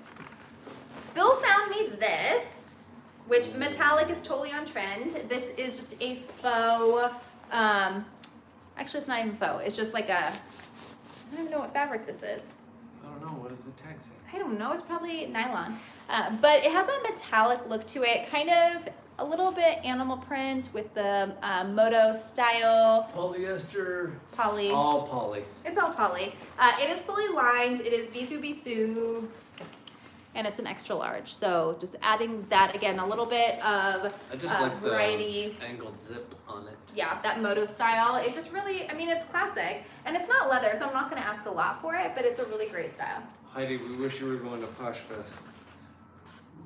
Bill found me this, which metallic is totally on trend. This is just a faux, actually it's not even faux. It's just like I don't even know what fabric this is. I don't know. What does the tag say? I don't know, it's probably nylon. But it has a metallic look to it, kind of a little bit animal print with the moto style. Polyester. Poly. All poly. It's all poly. It is fully lined. It is bisou bisou. And it's an extra large. So just adding that again, a little bit of I just like the variety. angled zip on it. Yeah, that moto style. It just really, I mean, it's classic. And it's not leather, so I'm not going to ask a lot for it, but it's a really great style. Heidi, we wish you were going to Posh Fest.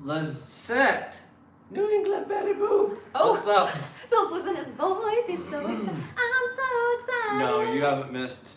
Lizette! New England Betty Boop! Oh. What's up? Bill's losing his voice. He's so excited. I'm so excited. No, you haven't missed.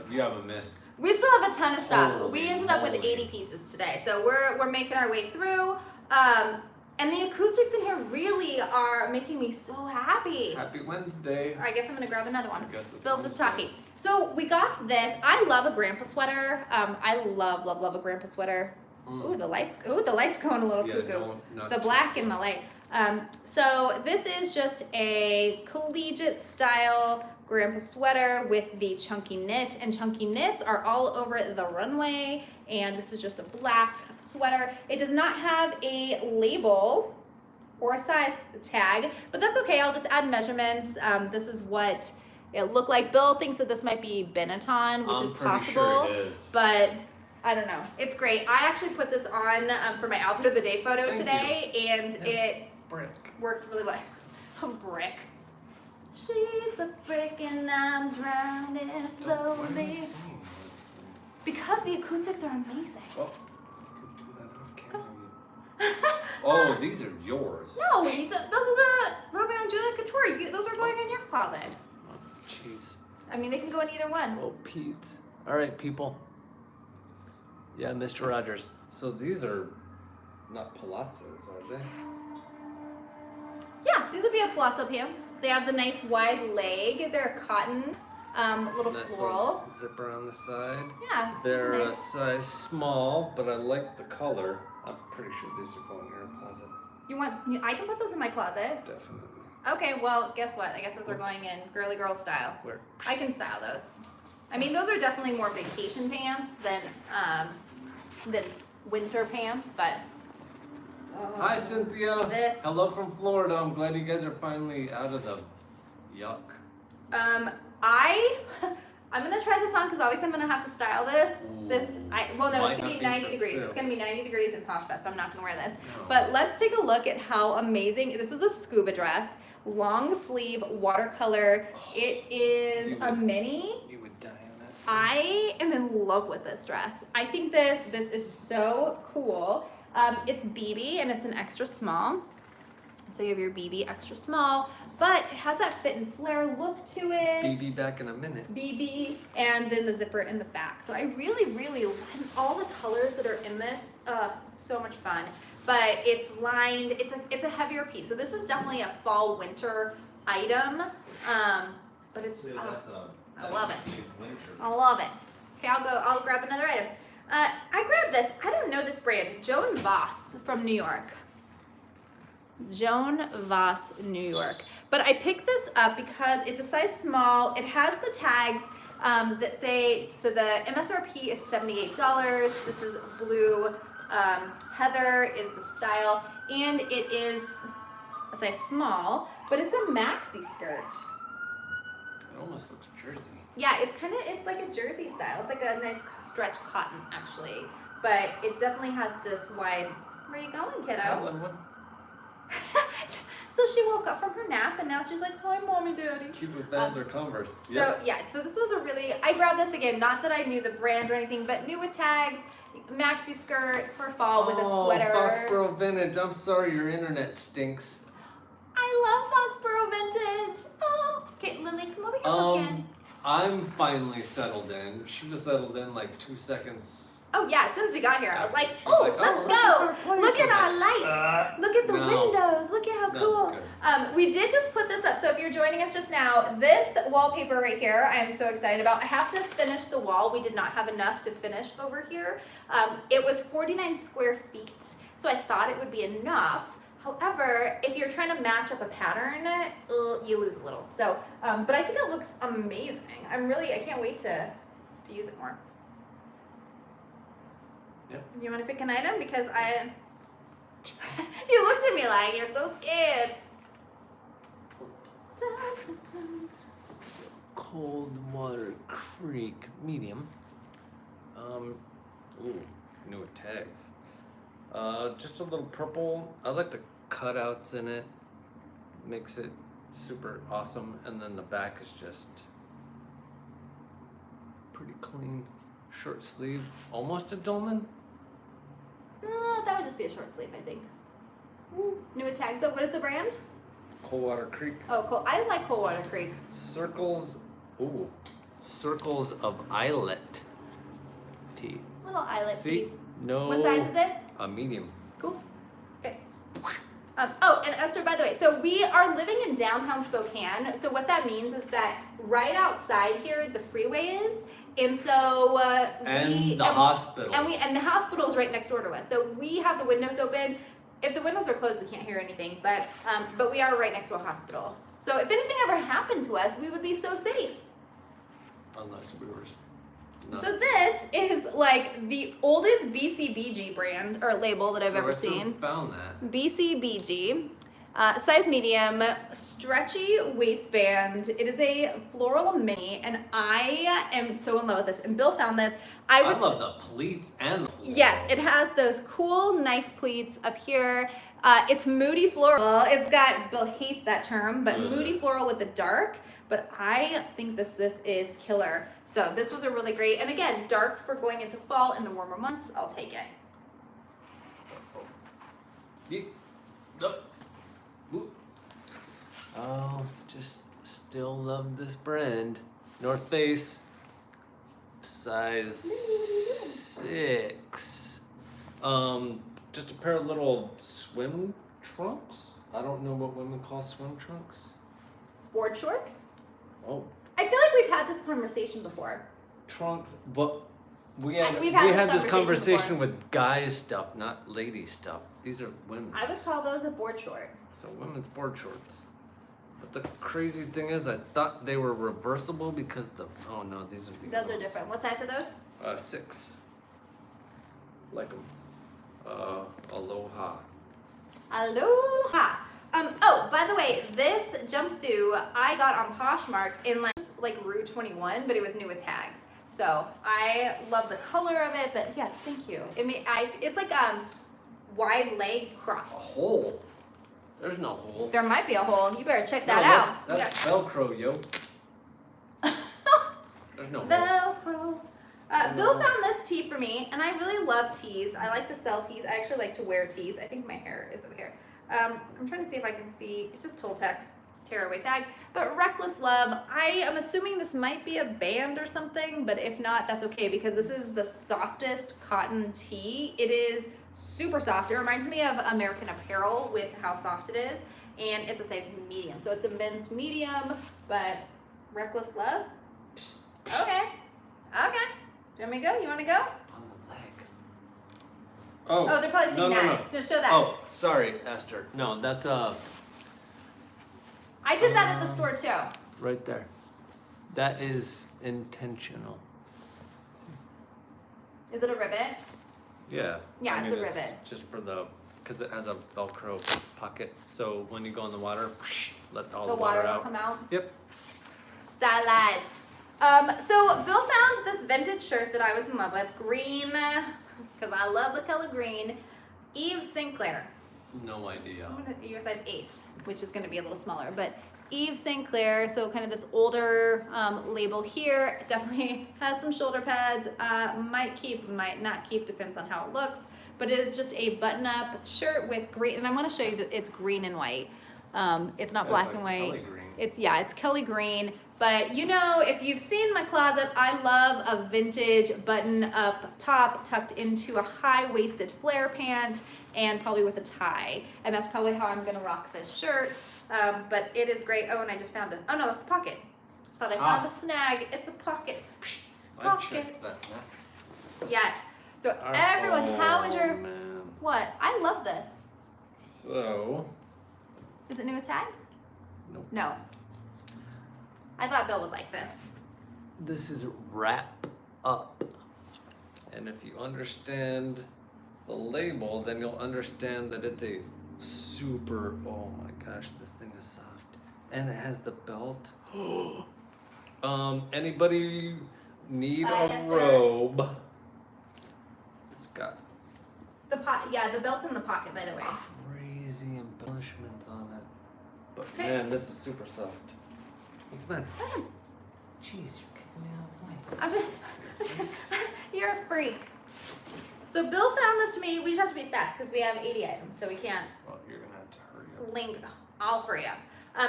You haven't missed. We still have a ton of stuff. Holy We ended up with moly. 80 pieces today, so we're making our way through. And the acoustics in here really are making me so happy. Happy Wednesday. I guess I'm gonna grab another one. I guess it's Bill's just Wednesday. talking. So we got this. I love a grandpa sweater. I love a grandpa sweater. Ooh, the light's going a little Yeah, cuckoo. not The too black in my close. light. So this is just a collegiate style grandpa sweater with the chunky knit, and chunky knits are all over the runway, and this is just a black sweater. It does not have a label or a size tag, but that's okay. I'll just add measurements. This is what it looked like. Bill thinks that this might be Benetton, which is pretty possible, sure it is. but I don't know. It's great. I actually put this on for my outfit of the day photo Thank today, and it Brick. worked really well. A brick. She's a brick and I'm drowning Why are you slowly. saying this? Because the acoustics are amazing. Oh, you could do that off camera. Oh, these are yours. No, those are the Romeo and Juliet Couture. Those are going in your closet. Oh, jeez. I mean, they can go in either one. Oh, Pete. All right, people. Yeah, Mr. Rogers. So these are not palazzos, are they? Yeah, these would be a palazzo pants. They have the nice wide leg. They're cotton, little Nice floral. little zipper on the side. Yeah, They're a nice. size small, but I like the color. I'm pretty sure these are going in your closet. I can put those in my closet. Definitely. Okay, well, guess what? I guess those are going in girly girl style. Where? I can style those. I mean, those are definitely more vacation pants than winter pants, but. Hi, Cynthia. This. Hello from Florida. I'm glad you guys are finally out of the yuck. I'm gonna try this on because obviously I'm gonna have to style this. Ooh. It's gonna be 90 degrees. Silk. It's gonna be 90 degrees in Posh Fest, so I'm not gonna wear this. No. But let's take a look at how amazing. This is a scuba dress, long sleeve, watercolor. It is a mini. You would die on that. I am in love with this dress. I think this is so cool. It's BB and it's an extra small. So you have your BB extra small, but it has that fit and flare look to it. BB back in a minute. BB, and then the zipper in the back. So I really, really like all the colors that are in this. It's so much fun. But it's lined. It's a heavier piece. So this is definitely a fall winter item. But it's. I love it. I love it. Okay, I'll grab another item. I grabbed this. I don't know this brand. Joan Voss from New York. Joan Voss, New York. But I picked this up because it's a size small. It has the tags that say, so the MSRP is $78. This is blue. Heather is the style. And it is a size small, but it's a maxi skirt. It almost looks jersey. Yeah, it's like a jersey style. It's like a nice stretch cotton, actually. But it definitely has this wide, where are you going, kiddo? So she woke up from her nap and now she's like, hi, mommy, daddy. Cute with Vans or Converse. So so this was I grabbed this again, not that I knew the brand or anything, but new with tags, maxi skirt for fall with a sweater. Foxborough Vintage. I'm sorry, your internet stinks. I love Foxborough Vintage. Oh, okay, Lily, come over here again. I'm finally settled in. She was settled in like 2 seconds. Oh yeah, as soon as we got here, I was like, Like, let's go. Look at our lights. Look at the windows. Look at how cool. We did just put this up. So if you're joining us just now, this wallpaper right here, I am so excited about. I have to finish the wall. We did not have enough to finish over here. It was 49 square feet, so I thought it would be enough. However, if you're trying to match up a pattern, you lose a little. So, but I think it looks amazing. I can't wait to use it more. Yep. You want to pick an item? Because you looked at me like you're so scared. Cold Water Creek medium. New tags. Just a little purple. I like the cutouts in it. Makes it super awesome. And then the back is just pretty clean. Short sleeve. Almost a dolman. That would just be a short sleeve, I think. New with tags though. What is the brand? Coldwater Creek. Oh, cool. I like Coldwater Creek. Circles of Eyelet tea. Little eyelet See? tea. No. What size is it? A medium. Cool. Okay. And Esther, by the way, so we are living in downtown Spokane. So what that means is that right outside here, the freeway is. And so the hospital. And the hospital is right next door to us. So we have the windows open. If the windows are closed, we can't hear anything. But we are right next to a hospital. So if anything ever happened to us, we would be so safe. Unless we were nuts. So this is like the oldest BCBG brand or label that I've ever seen. Found that. BCBG. Size medium, stretchy waistband. It is a floral mini, and I am so in love with this. And Bill found this. I love the pleats and the floral. Yes, it has those cool knife pleats up here. It's moody floral. It's got, Bill hates that term, but moody floral with the dark. But I think this is killer. So this was a really great, and again, dark for going into fall in the warmer months. I'll take it. Oh, just still love this brand. North Face, size 6. Just a pair of little swim trunks. I don't know what women call swim trunks. Board shorts? Oh. I feel like we've had this conversation before. Trunks, but we had this conversation with guy stuff, not lady stuff. These are women's. I would call those a board short. So women's board shorts. But the crazy thing is, I thought they were reversible because oh no, these are the Those are different. What size are those? 6. Like them. Aloha. Aloha. Oh, by the way, this jumpsuit I got on Poshmark in like Rue 21, but it was new with tags. So I love the color of it, but yes, thank you. It's like wide leg crop. A hole? There's no hole. There might be a hole. You better check that No, out. That's Velcro, yo. There's no hole. Velcro. Bill found this tee for me, and I really love tees. I like to sell tees. I actually like to wear tees. I think my hair is over here. I'm trying to see if I can see. It's just Toltecs tearaway tag. But Reckless Love, I am assuming this might be a band or something, but if not, that's okay because this is the softest cotton tee. It is super soft. It reminds me of American Apparel with how soft it is, and it's a size medium. So it's a men's medium, but Reckless Love? Okay. Okay. Do you want me to go? You want to go? On the leg. Oh, they're probably seeing that. No, show that. Oh, sorry, Esther. No, that's I did that at the store too. right there. That is intentional. Is it a rivet? Yeah. Yeah, it's a rivet. Just for because it has a Velcro pocket. So when you go in the water, let all the water will out. come out. Yep. Stylized. So Bill found this vintage shirt that I was in love with, green, because I love the color green. Eve Sinclair. No idea. You're a size 8, which is going to be a little smaller, but Eve Sinclair. So kind of this older label here. Definitely has some shoulder pads. Might keep, might not keep, depends on how it looks. But it is just a button-up shirt with green, and I want to show you that it's green and white. It's not black and white. Kelly green. It's Kelly green. But you know, if you've seen my closet, I love a vintage button-up top tucked into a high-waisted flare pant and probably with a tie. And that's probably how I'm gonna rock this shirt. But it is great. Oh, and I just found it. Oh no, that's a pocket. Thought I found a snag. It's a pocket. Pocket. That mess. Yes. So everyone, how is your, man. what? I love this. So. Is it new with tags? Nope. No. I thought Bill would like this. This is wrap up. And if you understand the label, then you'll understand that it's a super, oh my gosh, this thing is soft. And it has the belt. Anybody need a robe? It's got the belt's in the pocket, by the way. crazy embellishments on it. But man, this is super soft. What's the matter? Jeez, you're kicking me out of the way. You're a freak. So Bill found this to me. We just have to be fast because we have 80 items, so we can't. Well, you're gonna have to hurry up. Link. I'll hurry up.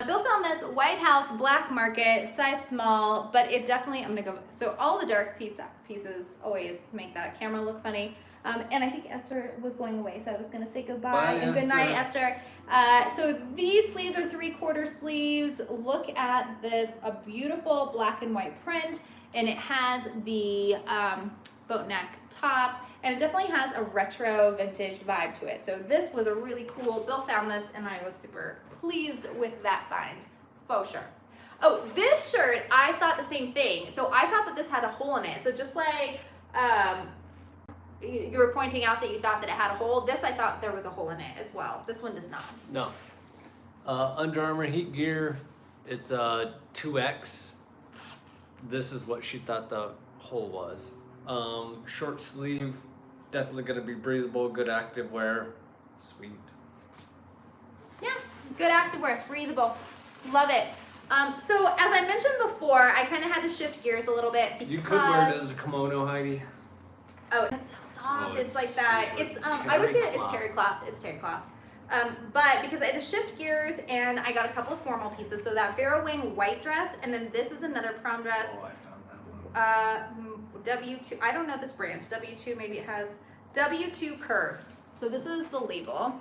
Bill found this White House Black Market, size small, but it definitely, I'm gonna go, so all the dark pieces always make that camera look funny. And I think Esther was going away, so I was gonna say goodbye. Bye, and good night, Esther. So these sleeves are 3/4 sleeves. Look at this, a beautiful black and white print, and it has the boat neck top, and it definitely has a retro vintage vibe to it. So this was a really cool, Bill found this, and I was super pleased with that find, for sure. Oh, this shirt, I thought the same thing. So I thought that this had a hole in it. So just like you were pointing out that you thought that it had a hole, this I thought there was a hole in it as well. This one does not. No. Under Armour Heat Gear, it's a 2X. This is what she thought the hole was. Short sleeve, definitely gonna be breathable, good active wear. Sweet. Yeah, good activewear, breathable, love it. So as I mentioned before, I kind of had to shift gears a little bit because You could wear it as a kimono, Heidi. Oh, it's so soft. Oh, it's like that. It's I would say it's terry cloth. It's terry cloth. But because I had to shift gears and I got a couple of formal pieces. So that Vera Wing white dress, and then this is another prom dress. Oh, I found that one. W2. I don't know this brand. W2. Maybe it has W2 Curve. So this is the label.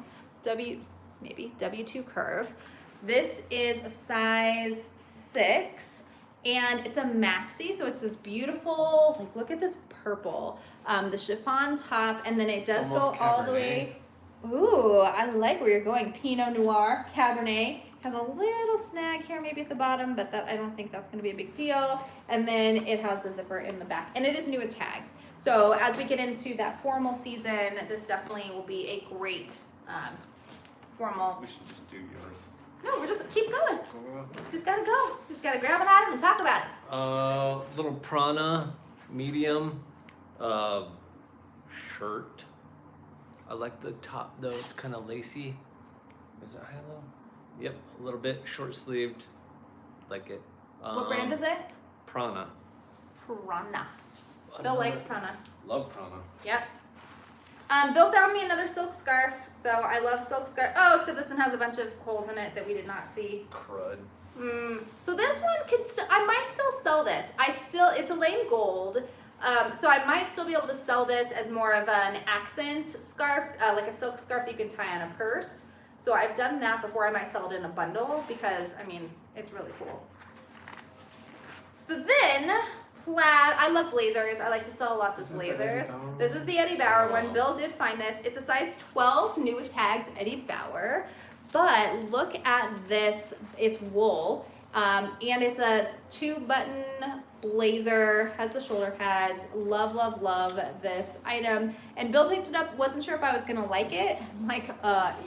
W2 Curve. This is a size 6, and it's a maxi. So it's this beautiful. Like, look at this purple. The chiffon top, and then it does go all the way. Ooh, I like where you're going. Pinot Noir, Cabernet, Has a little snag here maybe at the bottom, but that I don't think that's gonna be a big deal. And then it has the zipper in the back, and it is new with tags. So as we get into that formal season, this definitely will be a great formal. We should just do yours. No, we're just keep going. Just gotta go. Just gotta grab an item and talk about it. Little prana, medium, shirt. I like the top though, it's kind of lacy. Is it high low? Yep, a little bit, short sleeved, like it. What brand is it? Prana. Prana. Bill likes Prana. Love Prana. Yep. Bill found me another silk scarf, so I love silk scarf. Oh, except this one has a bunch of holes in it that we did not see. Crud. So this one could I might still sell this. It's a lane gold, so I might still be able to sell this as more of an accent scarf, like a silk scarf that you can tie on a purse. So I've done that before. I might sell it in a bundle because, I mean, it's really cool. So then, plaid. I love blazers. I like to sell lots of blazers. This is the Eddie Bauer one. Bill did find this. It's a size 12, new with tags, Eddie Bauer. But look at this. It's wool. And it's a 2-button blazer, has the shoulder pads. Love, love, love this item. And Bill picked it up, wasn't sure if I was gonna like it. I'm like,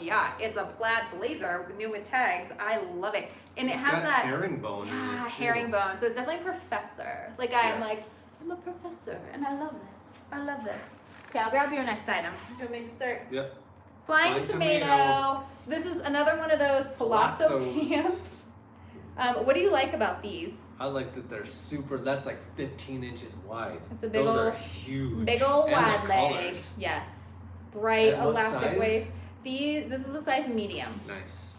yeah, it's a plaid blazer new with tags. I love it. And it has that herringbone. Yeah, herringbone. So it's definitely professor. Like I'm like, I'm a professor and I love this. I love this. Okay, I'll grab your next item. You want me to start? Yep. Flying tomato. This is another one of those palazzo Palazzos. pants. What do you like about these? I like that they're super, that's like 15 inches wide. It's a big Those old, are huge. big old And wide the leg. colors. Yes. Bright, And what elastic size? waist. This is a size medium. Nice.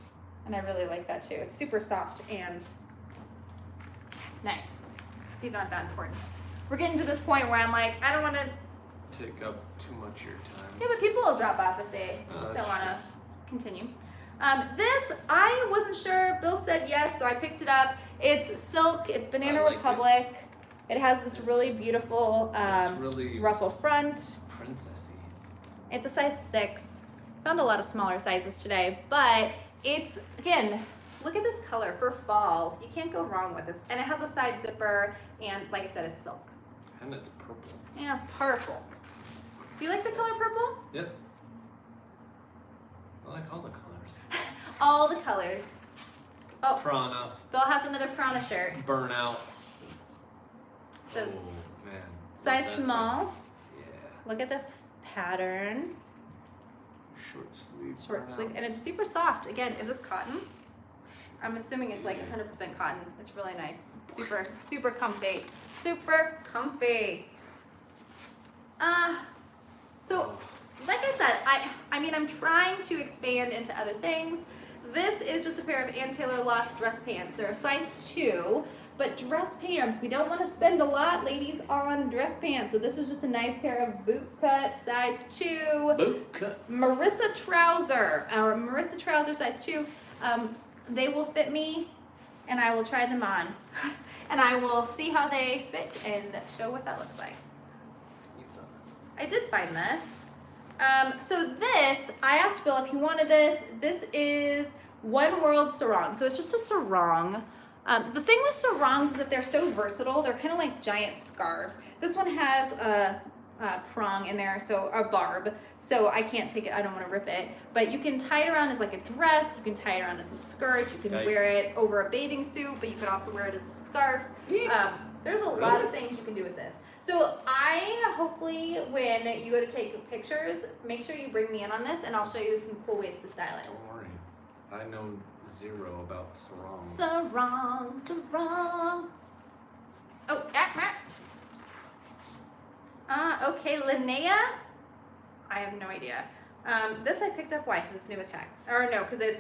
And I really like that too. It's super soft and nice. These aren't that important. We're getting to this point where I'm like, I don't want to. Take up too much of your time. Yeah, but people will drop off if they don't want to continue. This, I wasn't sure. Bill said yes, so I picked it up. It's silk. It's Banana Republic. It has this really beautiful really ruffle front. Princessy. It's a size 6. Found a lot of smaller sizes today, but it's, again, look at this color for fall. You can't go wrong with this. And it has a side zipper, and like I said, it's silk. And it's purple. And it's purple. Do you like the color purple? Yep. I like all the colors. All the colors. Oh, Prana. Bill has another Prana shirt. Burnout. So, oh, man. size Love that small. thing. Yeah. Look at this pattern. Short sleeve. Short sleeve. burnouts. And it's super soft. Again, is this cotton? I'm assuming it's like 100% cotton. It's really nice. Super, super comfy. Super comfy. So, like I said, I mean, I'm trying to expand into other things. This is just a pair of Ann Taylor Loft dress pants. They're a size 2, but dress pants, we don't want to spend a lot, ladies, on dress pants. So this is just a nice pair of boot cut, size 2. Boot cut. Marissa trouser, size 2. They will fit me, and I will try them on. And I will see how they fit and show what that looks like. You found I did find this. So this, I asked Bill if he wanted this. This is World Sarong. So it's just a sarong. The thing with sarongs is that they're so versatile. They're kind of like giant scarves. This one has a prong in there, so a barb. So I can't take it, I don't want to rip it. But you can tie it around as like a dress. You can tie it around as a skirt. You can wear it over a bathing suit, but you can also wear it as a scarf. There's a lot of things you can do with this. So hopefully when you go to take pictures, make sure you bring me in on this and I'll show you some cool ways to style it. Don't worry. I know zero about sarong. Sarong. Oh, okay, Linnea. I have no idea. This I picked up, why? Because it's new with tags. Or no, because it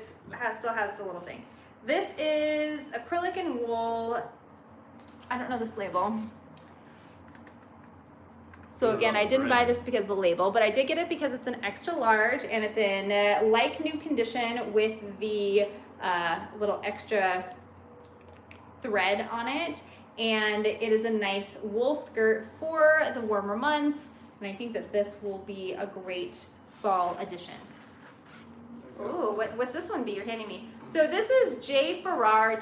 still has the little thing. This is acrylic and wool. I don't know this label. So again, I didn't buy this because of the label, but I did get it because it's an extra large and it's in like new condition with the little extra thread on it. And it is a nice wool skirt for the warmer months. And I think that this will be a great fall addition. Ooh, what's this one be you're handing me? So this is J. Farrar.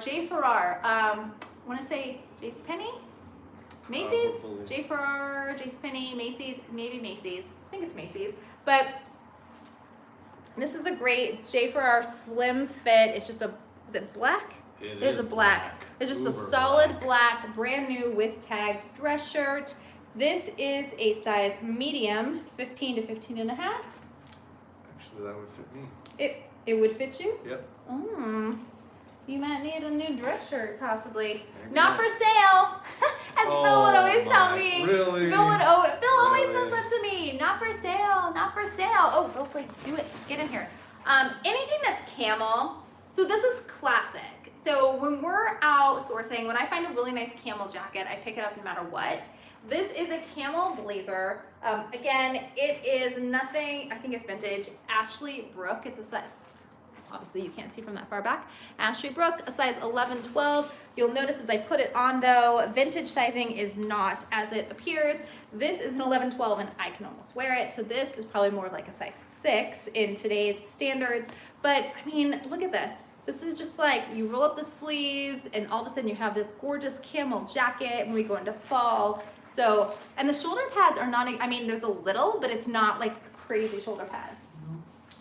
I want to say JCPenney? Macy's? Probably. J. Farrar, JCPenney, Macy's, maybe Macy's. I think it's Macy's. But this is a great J. Farrar slim fit. It's just is it black? It is a black. It's just a solid black, brand new with tags dress shirt. This is a size medium, 15 to 15 and a half. Actually, that would fit me. It would fit you? Yep. You might need a new dress shirt, possibly. Maybe Not for sale, as Bill would always tell me. Really? Bill always says that to me. Not for sale, not for sale. Oh, Bill's like, do it, get in here. Anything that's camel. So this is classic. So when we're out sourcing, when I find a really nice camel jacket, I pick it up no matter what. This is a Camel Blazer. Again, it is nothing, I think it's vintage. Ashley Brooke, it's a size, obviously you can't see from that far back. Ashley Brooke, a size 11, 12. You'll notice as I put it on though, vintage sizing is not as it appears. This is an 11, 12 and I can almost wear it. So this is probably more like a size 6 in today's standards. But I mean, look at this. This is just like, you roll up the sleeves and all of a sudden you have this gorgeous camel jacket when we go into fall. So, and the shoulder pads are not, I mean, there's a little, but it's not like crazy shoulder pads.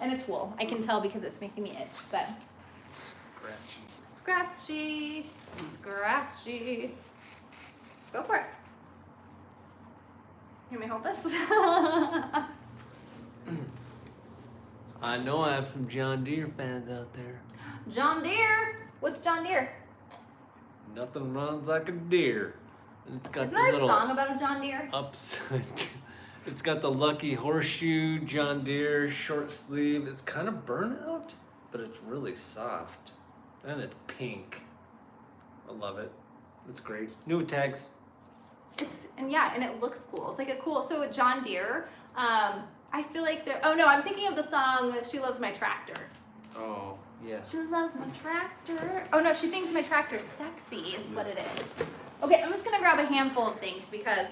And it's wool. I can tell because it's making me itch, but. Scratchy. Go for it. You want me to hold this? I know I have some John Deere fans out there. John Deere. What's John Deere? Nothing runs like a deer. And it's got Isn't the there a little song about a John Deere? upside. It's got the lucky horseshoe John Deere short sleeve. It's kind of burnout, but it's really soft. And it's pink. I love it. It's great. New with tags. And it looks cool. It's like a cool, so with John Deere, I feel like I'm thinking of the song She Loves My Tractor. Oh, yes. She loves my tractor. Oh no, she thinks my tractor's sexy is what it is. Okay, I'm just gonna grab a handful of things because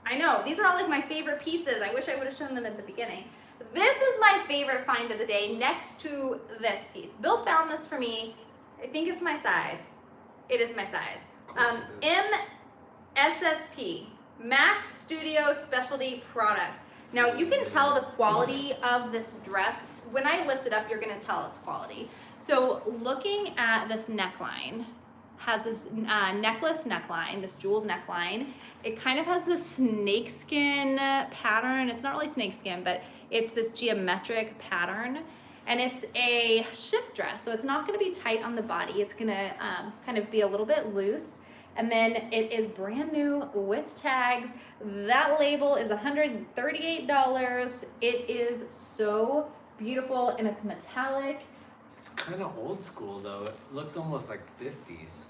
I know, these are all like my favorite pieces. I wish I would have shown them at the beginning. This is my favorite find of the day next to this piece. Bill found this for me. I think it's my size. It is my size. MSSP, Max Studio Specialty Products. Now you can tell the quality of this dress. When I lift it up, you're gonna tell its quality. So looking at this neckline, has this necklace neckline, this jeweled neckline. It kind of has this snakeskin pattern. It's not really snakeskin, but it's this geometric pattern. And it's a shift dress, so it's not gonna be tight on the body. It's gonna kind of be a little bit loose. And then it is brand new with tags. That label is $138. It is so beautiful and it's metallic. It's kind of old school though. It looks almost like 50s.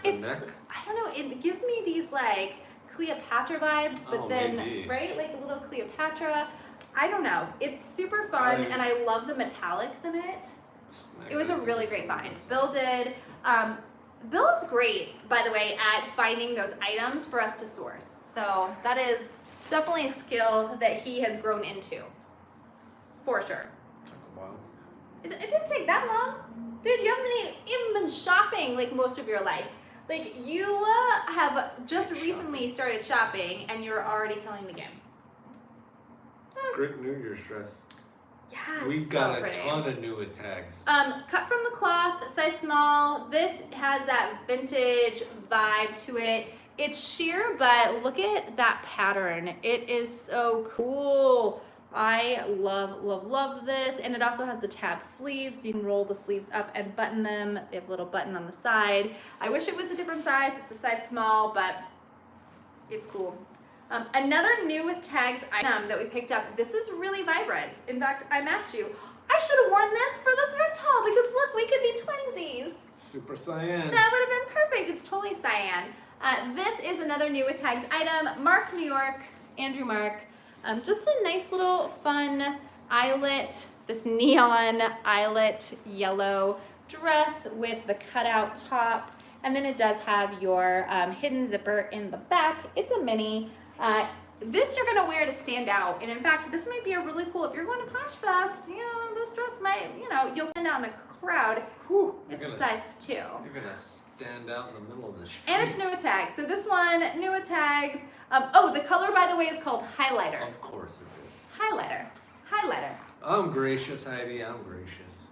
It's, I don't know, it gives me these like Cleopatra vibes, but maybe. Right? Like a little Cleopatra. I don't know. It's super fun and I love the metallics in it. It was a really great find. Bill did. Bill is great, by the way, at finding those items for us to source. So that is definitely a skill that he has grown into, for sure. Took a while. It didn't take that long. Dude, you haven't even been shopping like most of your life. Like you have just recently started shopping and you're already killing the game. Great New Year's dress. Yeah, We've so got pretty. a ton of new with tags. Cut from the cloth, size small. This has that vintage vibe to it. It's sheer, but look at that pattern. It is so cool. I love, love, love this. And it also has the tab sleeves. So you can roll the sleeves up and button them. They have a little button on the side. I wish it was a different size. It's a size small, but it's cool. Another new with tags item that we picked up. This is really vibrant. In fact, I match you. I should have worn this for the thrift haul because look, we could be twinsies. Super cyan. That would have been perfect. It's totally cyan. This is another new with tags item. Mark, New York, Andrew Mark. Just a nice little fun eyelet, this neon eyelet yellow dress with the cutout top. And then it does have your hidden zipper in the back. It's a mini. this you're gonna wear to stand out. And in fact, this might be a really cool, if you're going to Posh Fest, you know, this dress might, you know, you'll stand out in a crowd. Whew, It's a size 2. You're gonna stand out in the middle of the street. And it's new with tags. So this one, new with tags. Oh, the color, by the way, is called highlighter. Of course it is. Highlighter. Highlighter. I'm gracious, Heidi. I'm gracious.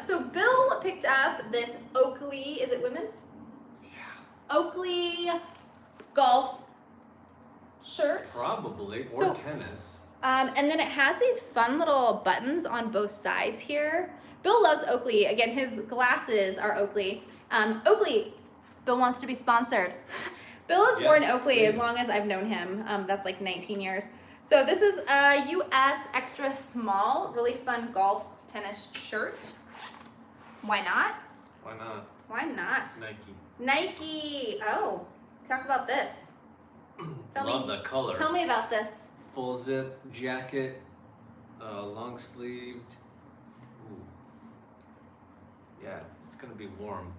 So Bill picked up this Oakley, is it women's? Yeah. Oakley golf shirt. Probably. Or So- tennis. And then it has these fun little buttons on both sides here. Bill loves Oakley. Again, his glasses are Oakley. Oakley, Bill wants to be sponsored. Bill has worn Yes, Oakley as please. long as I've known him. That's like 19 years. So this is a US extra small, really fun golf tennis shirt. Why not? Why not? Why not? Nike. Nike. Oh, talk about this. Love the color. Tell me about this. Full zip jacket, long sleeved. Ooh. Yeah, it's gonna be warm.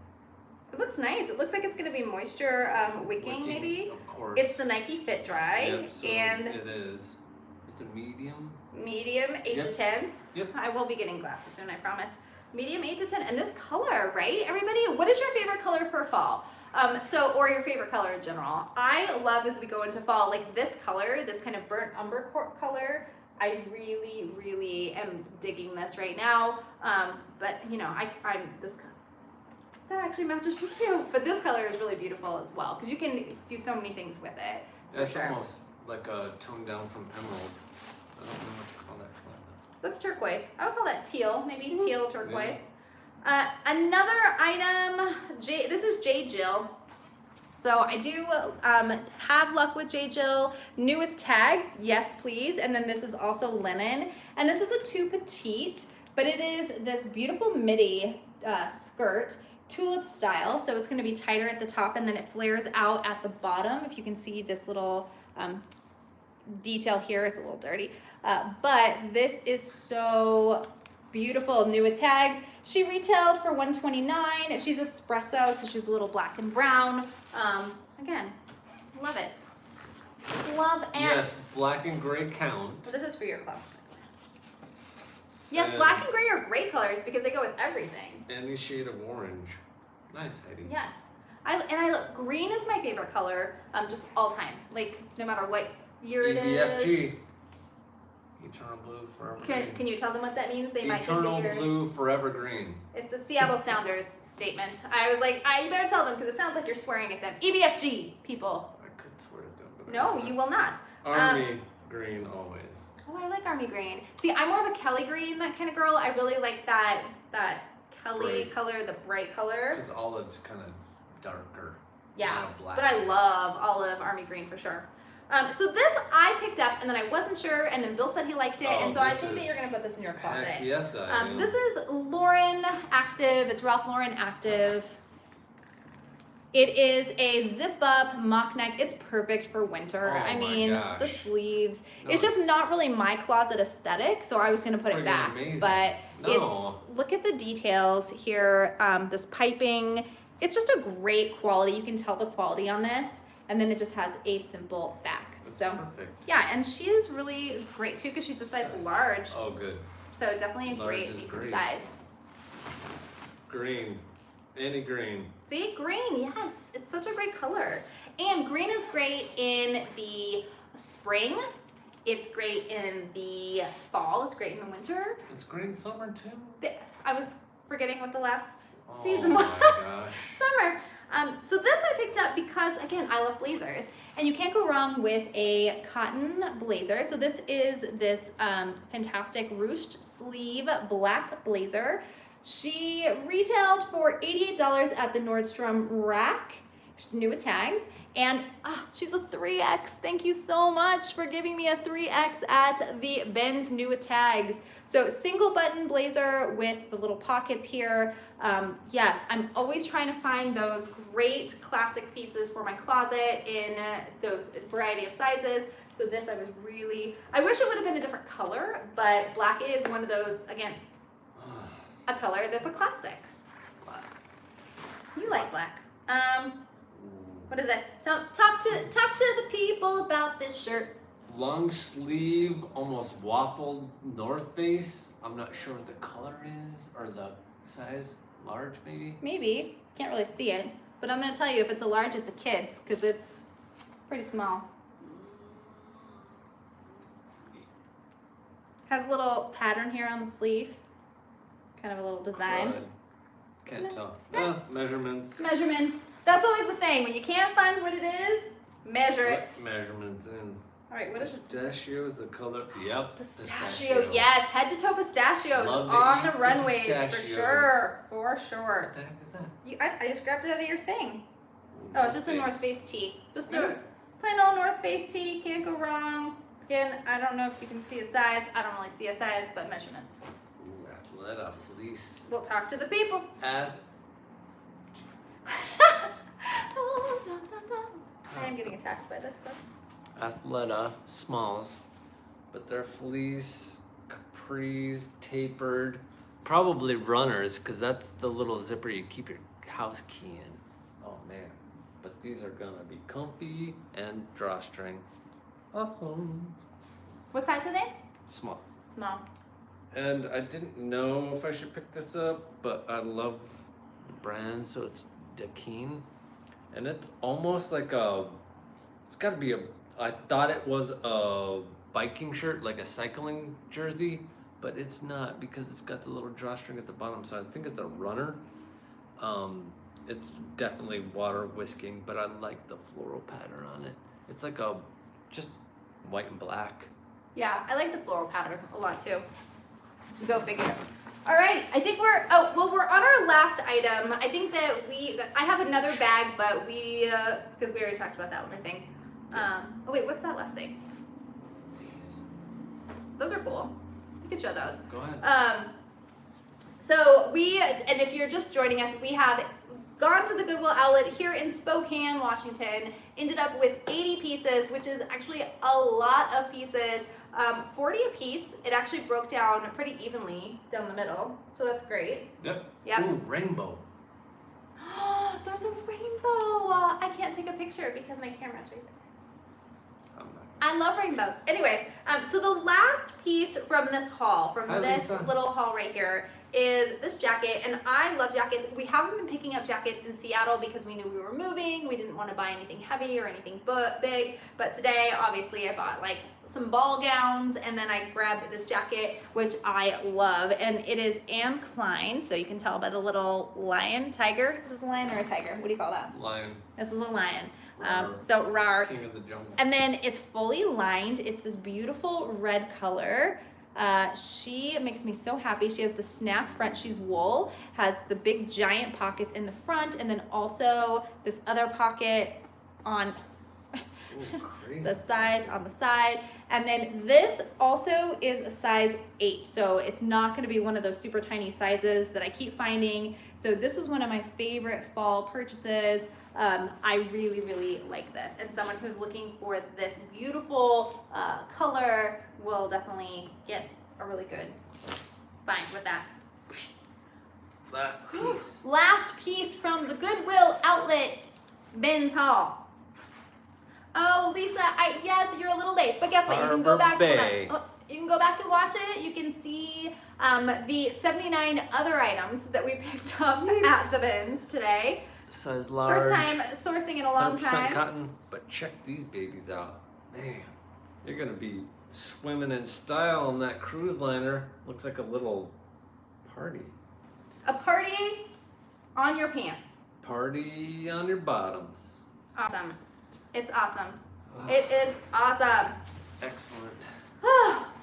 It looks nice. It looks like it's going to be moisture wicking, maybe. Of course. It's the Nike Fit Dry, Yep, so and it is. It's a medium. medium 8 to Yep. 10. Yep. I will be getting glasses soon, I promise. Medium 8 to 10, and this color, right, everybody? What is your favorite color for fall? Or your favorite color in general? I love as we go into fall, like this color, this kind of burnt umber color. I really, really am digging this right now. But you know, I'm this. That actually matches you too. But this color is really beautiful as well because you can do so many things with it. for It's sure. almost like a tone down from emerald. I don't know what to call that color. That's turquoise. I would call that teal, maybe teal turquoise. Another item, this is J. Jill. So I do have luck with J. Jill. New with tags, yes please. And then this is also linen. And this is a 2 petite, but it is this beautiful midi skirt, tulip style. So it's gonna be tighter at the top and then it flares out at the bottom. If you can see this little detail here, it's a little dirty. But this is so beautiful, new with tags. She retailed for $129. She's espresso, so she's a little black and brown. Again, love it. Love and Yes, black and gray count. So this is for your closet. Yes, And- black and gray are great colors because they go with everything. Any shade of orange. Nice, Heidi. Yes. I love green is my favorite color, just all time. Like no matter what year it is. EBFG. Eternal blue forever green. Can you tell them what that means? They might Eternal think that you're. blue forever green. It's a Seattle Sounders statement. I was like, you better tell them because it sounds like you're swearing at them. EBFG, people. I could swear to them, but I No, won't. you will not. Army green always. Oh, I like army green. See, I'm more of a Kelly green, that kind of girl. I really like that Kelly Bright. color, the bright color. Because olive's kind of darker. Yeah, not black. but I love olive army green for sure. So this I picked up and then I wasn't sure and then Bill said he liked it Oh, and so I this think that is- you're gonna put this in your closet. Heck yes, I do. This is Lauren Active. It's Ralph Lauren Active. It is a zip up mock neck. It's perfect for winter. Oh I my mean, gosh. the sleeves. No, it's just not really my closet aesthetic, so I was gonna put it Friggin' back. amazing. But No. it's look at the details here. This piping. It's just a great quality. You can tell the quality on this, and then it just has a simple back. That's So perfect. yeah, and she is really great too because she's a size large. Oh, good. So definitely a Large great is decent great. size. Green. Any green. See, green, yes, it's such a great color. And green is great in the spring. It's great in the fall. It's great in the winter. It's green summer too. I was forgetting what the last Oh season my was. gosh. Summer. So this I picked up because, again, I love blazers. And you can't go wrong with a cotton blazer. So this is this fantastic ruched sleeve black blazer. She retailed for $88 at the Nordstrom rack. She's new with tags. And she's a 3X. Thank you so much for giving me a 3X at the Ben's new with tags. So single button blazer with the little pockets here. Yes, I'm always trying to find those great classic pieces for my closet in those variety of sizes. So this I wish it would have been a different color, but black is one of those, again, a color that's a classic. You like black. What is this? So talk to the people about this shirt. long sleeve, almost waffled North Face. I'm not sure what the color is or the size. Large, maybe? Maybe. Can't really see it. But I'm going to tell you, if it's a large, it's a kid's, because it's pretty small. Has a little pattern here on the sleeve. Kind of a little design. Good. Can't tell. Measurements. Measurements. That's always the thing. When you can't find what it is, measure it. What measurements in? All right, what is Pistachio is the color. Yep. Pistachio, yes. Head to toe pistachios on the runways for sure. For sure. What the heck is that? I just grabbed it out of your thing. Oh, it's just a North Face tee. Just a Yeah. plain old North Face tee. Can't go wrong. Again, I don't know if you can see a size. I don't really see a size, but measurements. Ooh, Athleta fleece. We'll talk to the people. I am getting attacked by this stuff. Athleta smalls, but they're fleece, capris, tapered, probably runners, because that's the little zipper you keep your house key in. Oh man, but these are gonna be comfy and drawstring. Awesome. What size are they? Small. Small. And I didn't know if I should pick this up, but I love the brand, so it's Dakeen. And it's almost like it's gotta be I thought it was a biking shirt, like a cycling jersey, but it's not because it's got the little drawstring at the bottom, so I think it's a runner. It's definitely water whisking, but I like the floral pattern on it. It's like just white and black. Yeah, I like the floral pattern a lot too. Go figure. All right, I think we're on our last item. I think that I have another bag, but because we already talked about that one, I think. Oh wait, what's that last thing? These. Those are cool. You can show those. Go ahead. So and if you're just joining us, we have gone to the Goodwill Outlet here in Spokane, Washington, ended up with 80 pieces, which is actually a lot of pieces. 40 a piece. It actually broke down pretty evenly down the middle, so that's great. Yep. Yep. Ooh, rainbow. There's a rainbow. I can't take a picture because my camera's right there. I love rainbows. Anyway, so the last piece from this haul, this little haul right here, is this jacket, and I love jackets. We haven't been picking up jackets in Seattle because we knew we were moving. We didn't want to buy anything heavy or anything big, but today, obviously, I bought like some ball gowns, and then I grabbed this jacket, which I love, and it is Anne Klein, so you can tell by the little lion, tiger. Is this a lion or a tiger? What do you call that? Lion. This is a lion. Rawr. So rar. King of the jungle. And then it's fully lined. It's this beautiful red color. She makes me so happy. She has the snap front. She's wool, has the big giant pockets in the front, and then also this other pocket on Ooh, the size on the side. And then this also is a size 8, so it's not going to be one of those super tiny sizes that I keep finding. So this was one of my favorite fall purchases. I really, really like this, and someone who's looking for this beautiful color will definitely get a really good find with that. Last piece. Last piece from the Goodwill Outlet bins haul. Oh, Lisa, yes, you're a little late, but guess what? You can go back. You can go back and watch it. You can see the 79 other items that we picked up at the bins today. Size large. First time sourcing in a long 100% time. cotton, but check these babies out. Man, you're gonna be swimming in style on that cruise liner. Looks like a little party. A party on your pants. Party on your bottoms. Awesome. It's awesome. It is awesome. Excellent.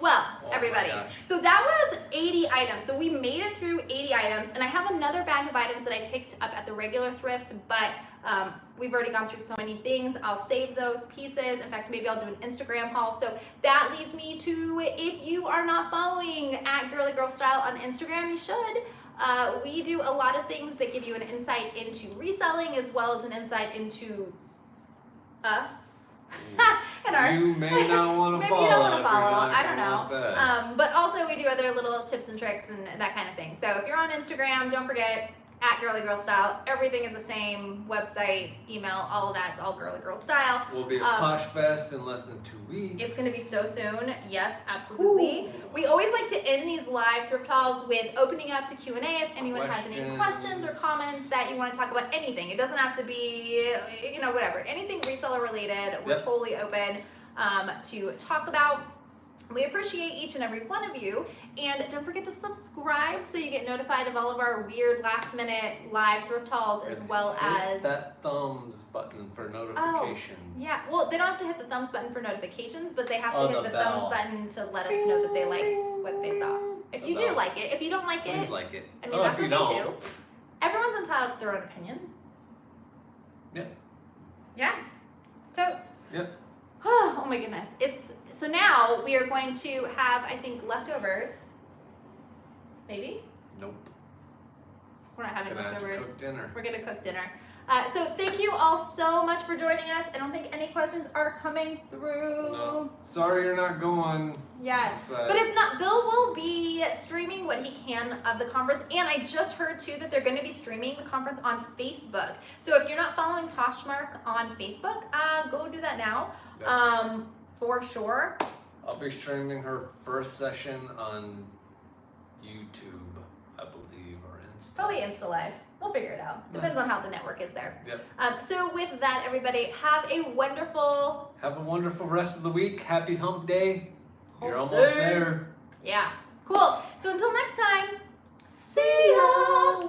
Well, Oh everybody, my gosh. so that was 80 items. So we made it through 80 items, and I have another bag of items that I picked up at the regular thrift, but we've already gone through so many things. I'll save those pieces. In fact, maybe I'll do an Instagram haul. So that leads me to, if you are not following at Girlygrrlstyle on Instagram, you should. We do a lot of things that give you an insight into reselling as well as an insight into us. And You may not want to maybe follow. you don't want to if you're follow. not I don't gonna want know. that. But also we do other little tips and tricks and that kind of thing. So if you're on Instagram, don't forget at Girlygrrlstyle. Everything is the same. Website, email, all of that's all Girlygrrlstyle. We'll be at Posh Fest in less than 2 weeks. It's going to be so soon. Yes, absolutely. Ooh. We always like to end these live thrift hauls with opening up to Q&A if anyone has any questions or comments that you want to talk about anything. It doesn't have to be, you know, whatever. Anything reseller related, we're totally open to talk about. We appreciate each and every one of you, and don't forget to subscribe so you get notified of all of our weird last minute live thrift hauls, as well as that thumbs button for notifications. Yeah, well, they don't have to hit the thumbs button for notifications, but they have to hit the thumbs button to let us know that they like what they saw. If you do like it, if you don't like it, like it. I mean, that's okay too. Everyone's entitled to their own opinion. Yeah. Yeah. Totes. Yep. Oh my goodness. So now we are going to have, I think, leftovers. Maybe? Nope. We're not having leftovers. Cook dinner. We're gonna cook dinner. So thank you all so much for joining us. I don't think any questions are coming through. No. Sorry you're not going. Yes. But if not, Bill will be streaming what he can of the conference. And I just heard too that they're going to be streaming the conference on Facebook. So if you're not following Poshmark on Facebook, go do that now. Yep. For sure. I'll be streaming her first session on YouTube, I believe, or Insta. Probably Insta Live. We'll figure it out. Depends on how the network is there. Yep. So with that, everybody, have a wonderful rest of the week. Happy hump day. You're almost there. Yeah. Cool. So until next time, see ya.